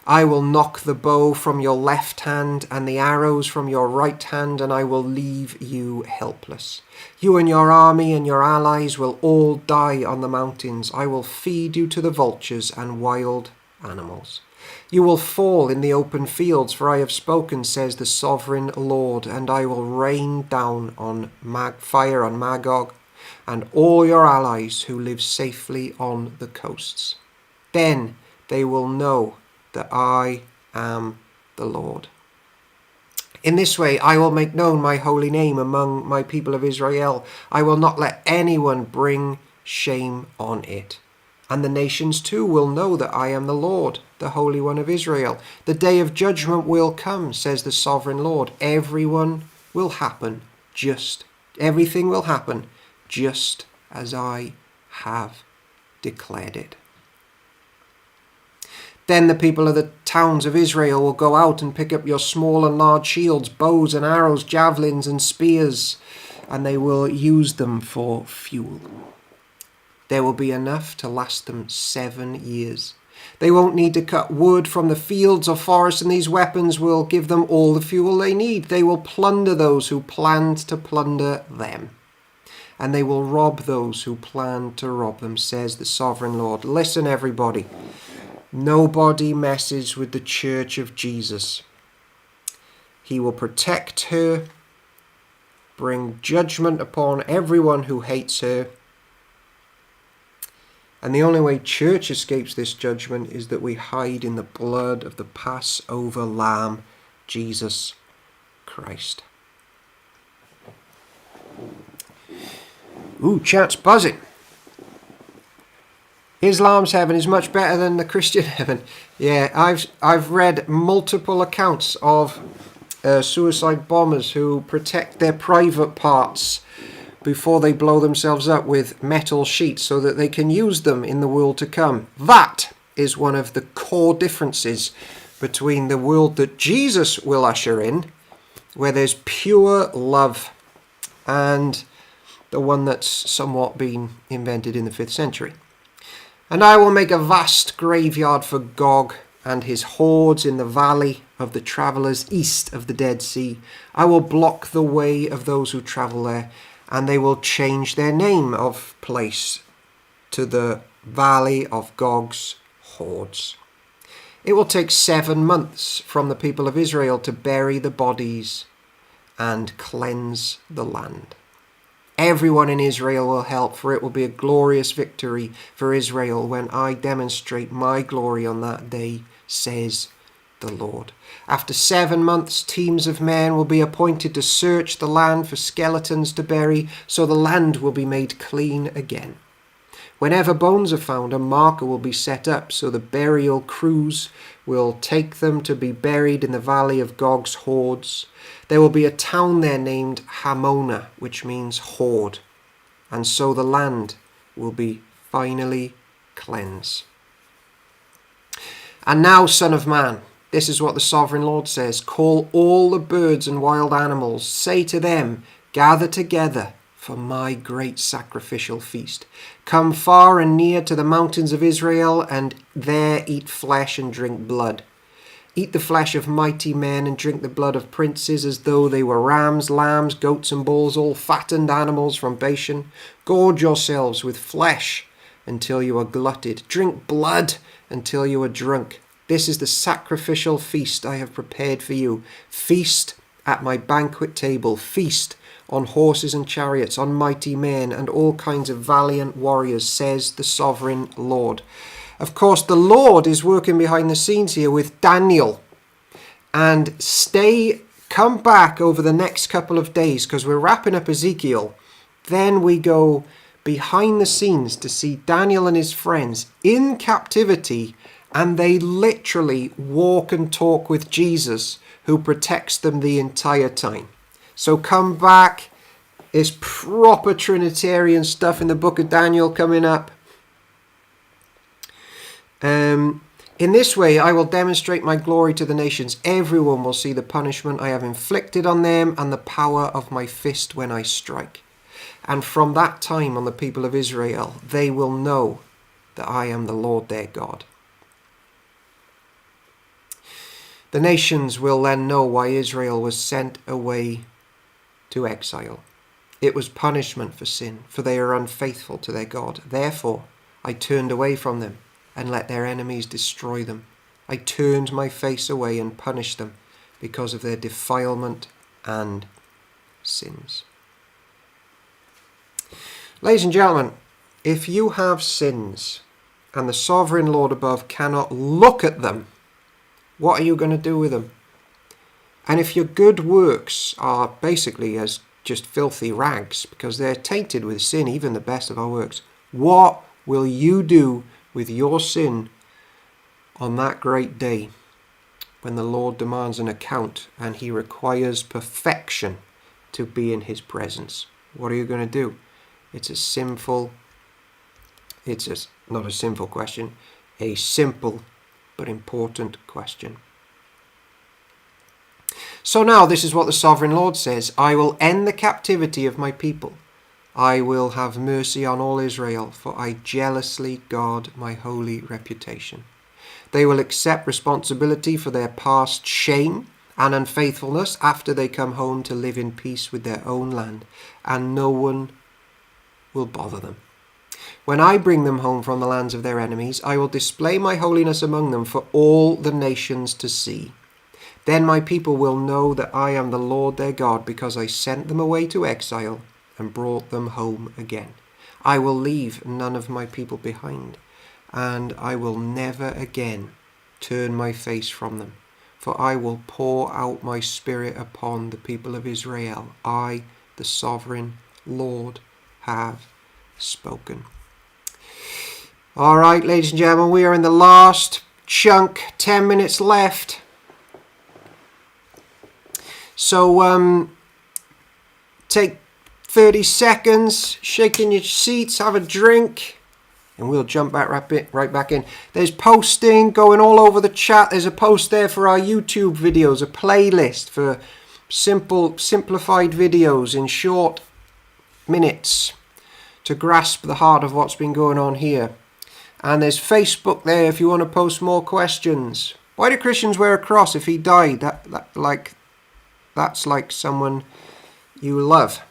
[SPEAKER 1] I will knock the bow from your left hand and the arrows from your right hand, and I will leave you helpless. You and your army and your allies will all die on the mountains. I will feed you to the vultures and wild animals. You will fall in the open fields, for I have spoken, says the Sovereign Lord, and I will rain down on fire on Magog and all your allies who live safely on the coasts. Then they will know that I am the Lord. In this way I will make known my holy name among my people of Israel. I will not let anyone bring shame on it. And the nations too will know that I am the Lord, the Holy One of Israel. The day of judgment will come, says the sovereign Lord. Everything will happen just as I have declared it. Then the people of the towns of Israel will go out and pick up your small and large shields, bows and arrows, javelins and spears, and they will use them for fuel. There will be enough to last them 7 years. They won't need to cut wood from the fields or forests, and these weapons will give them all the fuel they need. They will plunder those who planned to plunder them, and they will rob those who planned to rob them, says the sovereign Lord. Listen, everybody. Nobody messes with the Church of Jesus. He will protect her, bring judgment upon everyone who hates her. And the only way church escapes this judgment is that we hide in the blood of the Passover Lamb, Jesus Christ. Ooh, chat's buzzing. Islam's heaven is much better than the Christian heaven. Yeah, I've read multiple accounts of suicide bombers who protect their private parts before they blow themselves up with metal sheets so that they can use them in the world to come. That is one of the core differences between the world that Jesus will usher in, where there's pure love, and the one that's somewhat been invented in the 5th century. And I will make a vast graveyard for Gog and his hordes in the valley of the travellers east of the Dead Sea. I will block the way of those who travel there, and they will change their name of place to the Valley of Gog's Hordes. It will take 7 months from the people of Israel to bury the bodies and cleanse the land. Everyone in Israel will help, for it will be a glorious victory for Israel when I demonstrate my glory on that day, says the Lord. After 7 months, teams of men will be appointed to search the land for skeletons to bury, so the land will be made clean again. Whenever bones are found, a marker will be set up, so the burial crews will take them to be buried in the valley of Gog's hordes. There will be a town there named Hamona, which means horde, and so the land will be finally cleansed. And now, Son of Man, this is what the Sovereign Lord says, call all the birds and wild animals, say to them, gather together for my great sacrificial feast. Come far and near to the mountains of Israel, and there eat flesh and drink blood. Eat the flesh of mighty men and drink the blood of princes, as though they were rams, lambs, goats and bulls, all fattened animals from Bashan. Gorge yourselves with flesh until you are glutted. Drink blood until you are drunk. This is the sacrificial feast I have prepared for you. Feast at my banquet table. Feast on horses and chariots, on mighty men and all kinds of valiant warriors, says the sovereign Lord. Of course, the Lord is working behind the scenes here with Daniel. And come back over the next couple of days, because we're wrapping up Ezekiel. Then we go behind the scenes to see Daniel and his friends in captivity, and they literally walk and talk with Jesus, who protects them the entire time. So come back. It's proper Trinitarian stuff in the book of Daniel coming up. In this way, I will demonstrate my glory to the nations. Everyone will see the punishment I have inflicted on them and the power of my fist when I strike. And from that time on the people of Israel, they will know that I am the Lord their God. The nations will then know why Israel was sent away to exile. It was punishment for sin, for they are unfaithful to their God. Therefore, I turned away from them and let their enemies destroy them. I turned my face away and punished them because of their defilement and sins. Ladies and gentlemen, if you have sins and the sovereign Lord above cannot look at them, what are you going to do with them? And if your good works are basically as just filthy rags because they're tainted with sin, even the best of our works, What will you do with your sin on that great day when the Lord demands an account and he requires perfection to be in his presence? What are you going to do? It's not a simple question, a simple but important question. So now this is what the sovereign Lord says: I will end the captivity of my people. I will have mercy on all Israel, for I jealously guard my holy reputation. They will accept responsibility for their past shame and unfaithfulness after they come home to live in peace with their own land, and no one will bother them. When I bring them home from the lands of their enemies, I will display my holiness among them for all the nations to see. Then my people will know that I am the Lord their God, because I sent them away to exile and brought them home again. I will leave none of my people behind, and I will never again turn my face from them. For I will pour out my spirit upon the people of Israel. I, the sovereign Lord, have spoken. All right, ladies and gentlemen, we are in the last chunk, 10 minutes left. So take 30 seconds, shake in your seats, have a drink, and we'll jump back right back in. There's posting going all over the chat. There's a post there for our YouTube videos, a playlist for simplified videos in short minutes to grasp the heart of what's been going on here. And there's Facebook there if you want to post more questions. Why do Christians wear a cross if he died? That's like someone you love.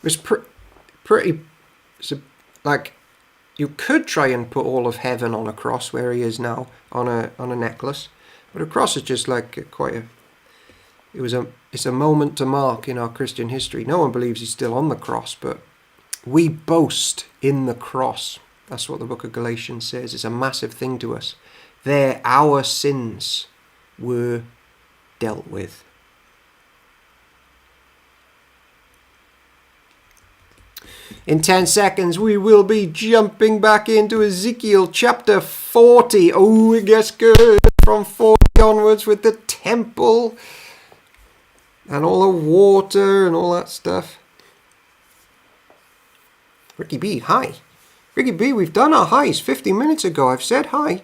[SPEAKER 1] It's pretty. Like, you could try and put all of heaven on a cross where he is now on a necklace, but a cross is just like it's a moment to mark in our Christian history. No one believes he's still on the cross, but we boast in the cross. That's what the book of Galatians says. It's a massive thing to us. There, our sins were dealt with. In 10 seconds, we will be jumping back into Ezekiel chapter 40. Oh, it gets good from 40 onwards with the temple and all the water and all that stuff. Ricky B, hi. Ricky B, we've done our highs 50 minutes ago. I've said hi.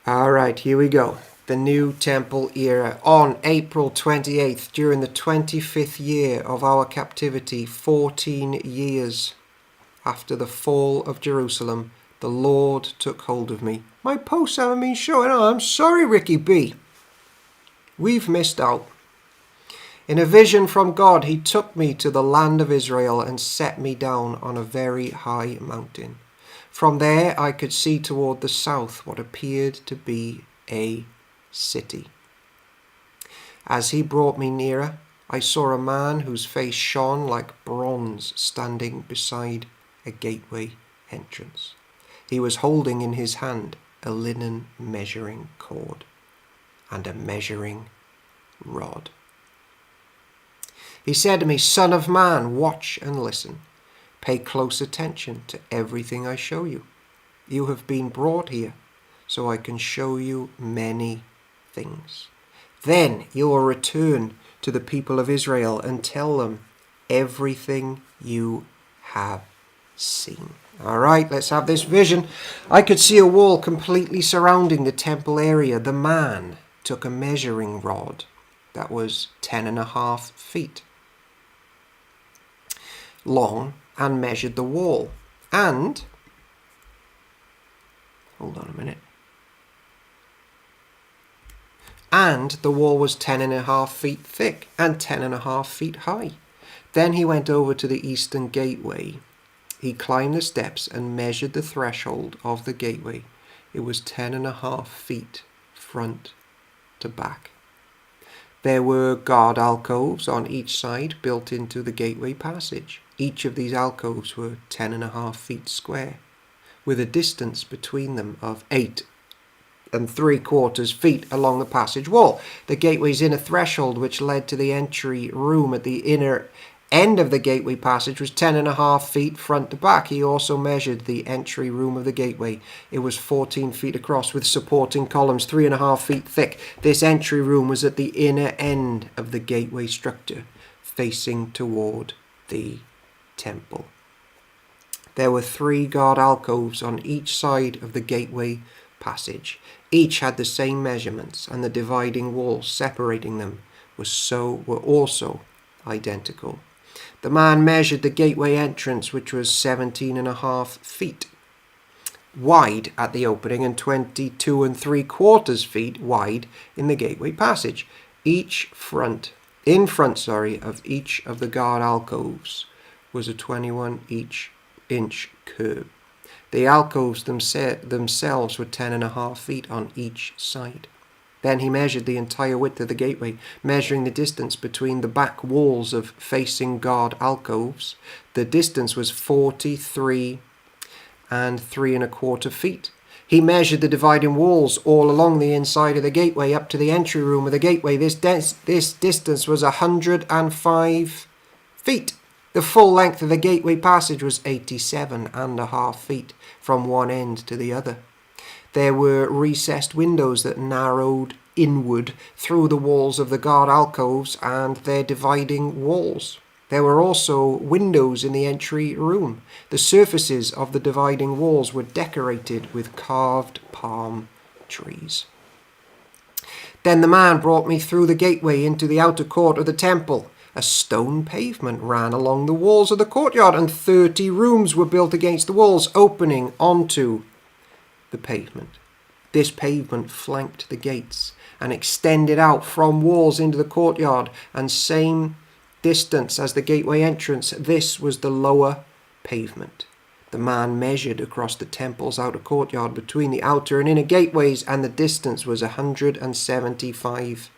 [SPEAKER 1] Alright, here we go. The New Temple era. On April 28th, during the 25th year of our captivity, 14 years after the fall of Jerusalem, the Lord took hold of me. My posts haven't been showing up. I'm sorry, Ricky B. We've missed out. In a vision from God, he took me to the land of Israel and set me down on a very high mountain. From there, I could see toward the south what appeared to be a city. As he brought me nearer, I saw a man whose face shone like bronze standing beside a gateway entrance. He was holding in his hand a linen measuring cord and a measuring rod. He said to me, "Son of man, watch and listen. Pay close attention to everything I show you. You have been brought here so I can show you many things. Then you will return to the people of Israel and tell them everything you have seen." All right, let's have this vision. I could see a wall completely surrounding the temple area. The man took a measuring rod that was 10.5 feet long and measured the wall. And, hold on a minute. And the wall was 10.5 feet thick and 10.5 feet high. Then he went over to the eastern gateway. He climbed the steps and measured the threshold of the gateway. It was 10.5 feet front to back. There were guard alcoves on each side built into the gateway passage. Each of these alcoves were 10.5 feet square, with a distance between them of 8.75 feet along the passage wall. The gateway's inner threshold, which led to the entry room at the inner end of the gateway passage, was 10.5 feet front to back. He also measured the entry room of the gateway. It was 14 feet across with supporting columns 3.5 feet thick. This entry room was at the inner end of the gateway structure, facing toward the temple. There were 3 guard alcoves on each side of the gateway passage. Each had the same measurements, and the dividing walls separating them were also identical. The man measured the gateway entrance, which was 17.5 feet wide at the opening and 22.75 feet wide in the gateway passage. In front of each of the guard alcoves was a 21-inch curb. The alcoves themselves were 10.5 feet on each side. Then he measured the entire width of the gateway, measuring the distance between the back walls of facing guard alcoves. The distance was 43 and 3.25 feet. He measured the dividing walls all along the inside of the gateway up to the entry room of the gateway. This distance was 105 feet. The full length of the gateway passage was 87.5 feet from one end to the other. There were recessed windows that narrowed inward through the walls of the guard alcoves and their dividing walls. There were also windows in the entry room. The surfaces of the dividing walls were decorated with carved palm trees. Then the man brought me through the gateway into the outer court of the temple. A stone pavement ran along the walls of the courtyard, and 30 rooms were built against the walls, opening onto the pavement. This pavement flanked the gates and extended out from walls into the courtyard, and same distance as the gateway entrance. This was the lower pavement. The man measured across the temple's outer courtyard between the outer and inner gateways, and the distance was 175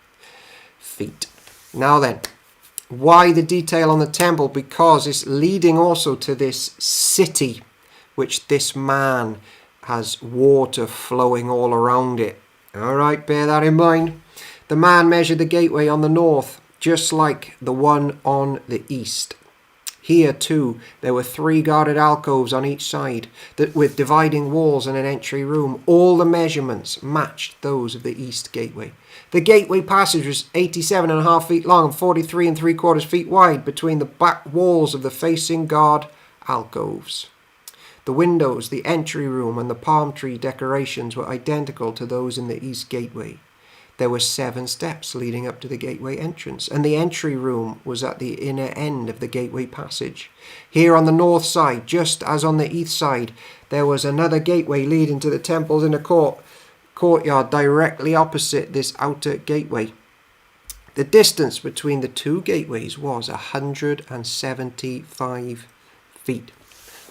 [SPEAKER 1] feet. Now then, why the detail on the temple? Because it's leading also to this city, which this man has water flowing all around it. All right, bear that in mind. The man measured the gateway on the north, just like the one on the east. Here, too, there were 3 guarded alcoves on each side, with dividing walls and an entry room. All the measurements matched those of the east gateway. The gateway passage was 87.5 feet long and 43.75 feet wide between the back walls of the facing guard alcoves. The windows, the entry room, and the palm tree decorations were identical to those in the east gateway. There were 7 steps leading up to the gateway entrance, and the entry room was at the inner end of the gateway passage. Here on the north side, just as on the east side, there was another gateway leading to the temple's inner courtyard directly opposite this outer gateway. The distance between the 2 gateways was 175 feet.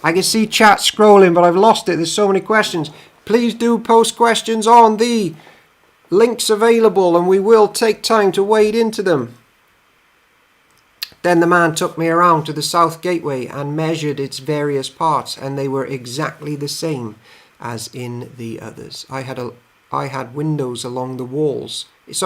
[SPEAKER 1] I can see chat scrolling, but I've lost it. There's so many questions. Please do post questions on the links available, and we will take time to wade into them. Then the man took me around to the south gateway and measured its various parts, and they were exactly the same as in the others. It had windows along the walls as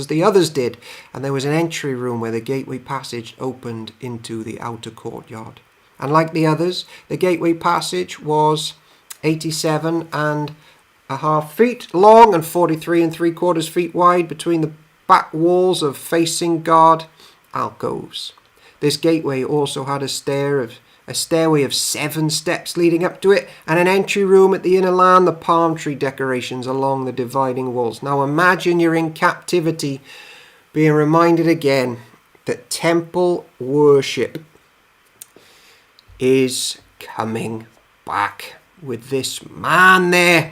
[SPEAKER 1] the others did, and there was an entry room where the gateway passage opened into the outer courtyard. And like the others, the gateway passage was 87.5 feet long and 43.75 feet wide between the back walls of facing guard alcoves. This gateway also had a stairway of 7 steps leading up to it, and an entry room at the inner land, the palm tree decorations along the dividing walls. Now imagine you're in captivity, being reminded again that temple worship is coming back with this man there.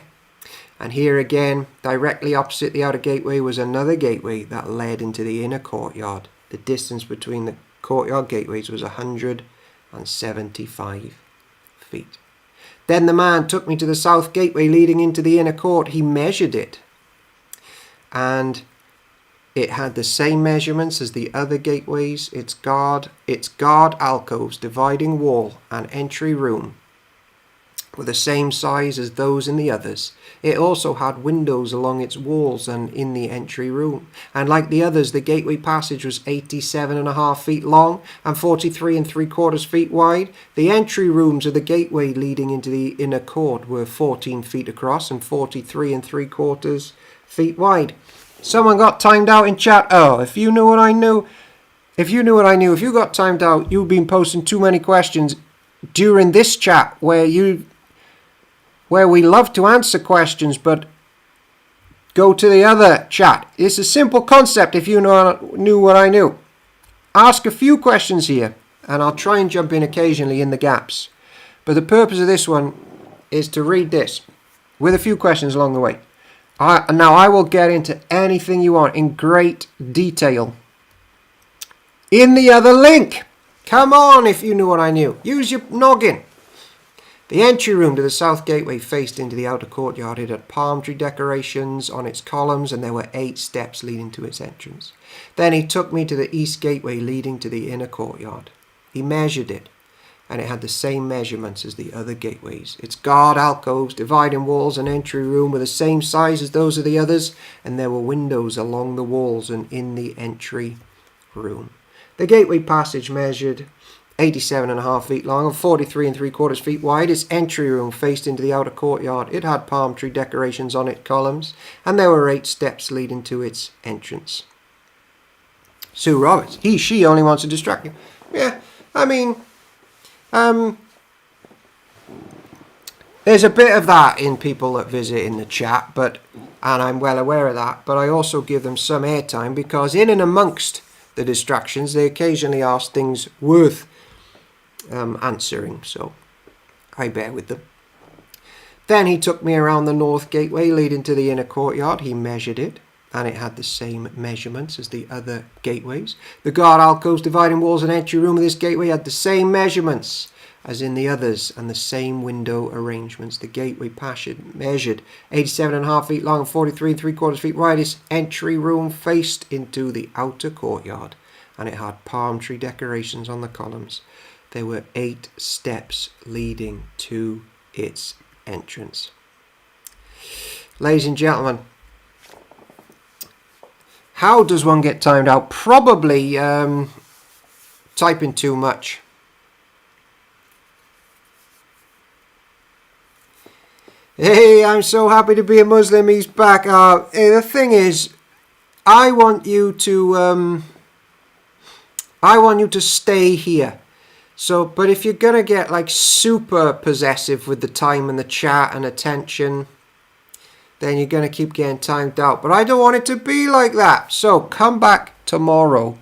[SPEAKER 1] And here again, directly opposite the outer gateway, was another gateway that led into the inner courtyard. The distance between the courtyard gateways was 175 feet. Then the man took me to the south gateway leading into the inner court. He measured it, and It had the same measurements as the other gateways. Its guard alcoves, dividing wall, and entry room were the same size as those in the others. It also had windows along its walls and in the entry room. And like the others, the gateway passage was 87.5 feet long and 43.75 feet wide. The entry rooms of the gateway leading into the inner court were 14 feet across and 43.75 feet wide. Someone got timed out in chat. Oh, if you knew what I knew. If you got timed out, you've been posting too many questions during this chat where we love to answer questions, but go to the other chat. It's a simple concept if you knew what I knew. Ask a few questions here, and I'll try and jump in occasionally in the gaps. But the purpose of this one is to read this with a few questions along the way. Now I will get into anything you want in great detail in the other link. Come on, if you knew what I knew. Use your noggin. The entry room to the south gateway faced into the outer courtyard. It had palm tree decorations on its columns, and there were 8 steps leading to its entrance. Then he took me to the east gateway leading to the inner courtyard. He measured it, and it had the same measurements as the other gateways. Its guard alcoves, dividing walls, and entry room were the same size as those of the others, and there were windows along the walls and in the entry room. The gateway passage measured 87.5 feet long and 43.75 feet wide. Its entry room faced into the outer courtyard. It had palm tree decorations on its columns, and there were 8 steps leading to its entrance. Sue Roberts. She only wants to distract you. Yeah, I mean, there's a bit of that in people that visit in the chat, and I'm well aware of that, but I also give them some airtime because in and amongst the distractions, they occasionally ask things worth answering, so I bear with them. Then he took me around the north gateway leading to the inner courtyard. He measured it, and it had the same measurements as the other gateways. The guard alcoves, dividing walls, and entry room of this gateway had the same measurements as in the others, and the same window arrangements. The gateway passage measured 87.5 feet long and 43.75 feet wide. Its entry room faced into the outer courtyard, and it had palm tree decorations on the columns. There were 8 steps leading to its entrance. Ladies and gentlemen, how does one get timed out? Probably typing too much. Hey, I'm so happy to be a Muslim. He's back. The thing is, I want you to stay here. So, but if you're gonna get like super possessive with the time and the chat and attention, then you're gonna keep getting timed out. But I don't want it to be like that. So come back tomorrow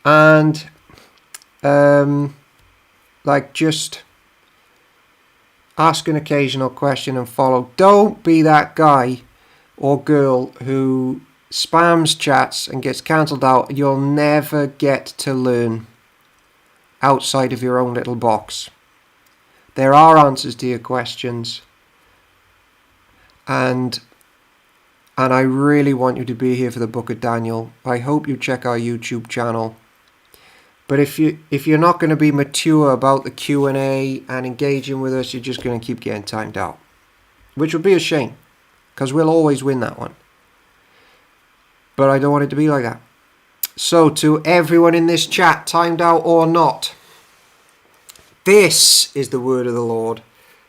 [SPEAKER 1] and just ask an occasional question and follow. Don't be that guy or girl who spams chats and gets cancelled out. You'll never get to learn outside of your own little box. There are answers to your questions, and I really want you to be here for the Book of Daniel. I hope you check our YouTube channel. But if you're not going to be mature about the Q&A and engaging with us, you're just going to keep getting timed out, which would be a shame, because we'll always win that one. But I don't want it to be like that. So to everyone in this chat, timed out or not, this is the word of the Lord.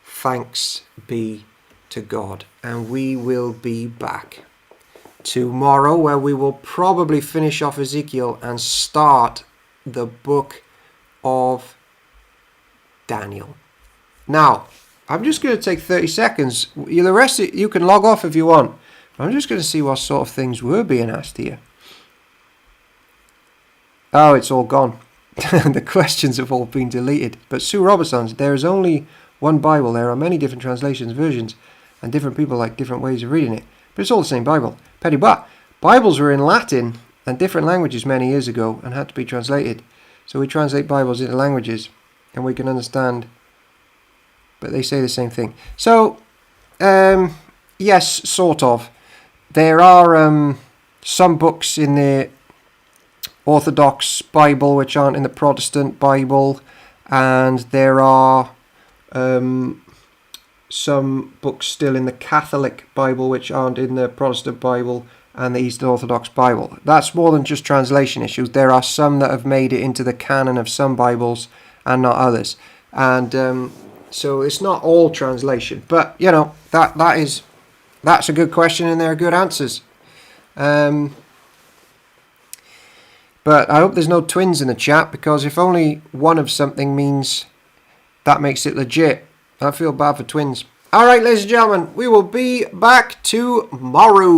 [SPEAKER 1] Thanks be to God. And we will be back tomorrow, where we will probably finish off Ezekiel and start the book of Daniel. Now, I'm just going to take 30 seconds. The rest of you can log off if you want. I'm just going to see what sort of things were being asked here. Oh, it's all gone. The questions have all been deleted. But Sue Robertson, there is only one Bible. There are many different translations, versions, and different people like different ways of reading it. But it's all the same Bible. Petty, but Bibles were in Latin and different languages many years ago and had to be translated. So we translate Bibles into languages and we can understand, but they say the same thing. So, yes, sort of. There are some books in the Orthodox Bible which aren't in the Protestant Bible, and there are some books still in the Catholic Bible which aren't in the Protestant Bible and the Eastern Orthodox Bible. That's more than just translation issues. There are some that have made it into the canon of some Bibles and not others. And so it's not all translation. But, you know, that's a good question, and they're good answers. But I hope there's no twins in the chat, because if only one of something means that makes it legit. I feel bad for twins. Alright, ladies and gentlemen, we will be back tomorrow.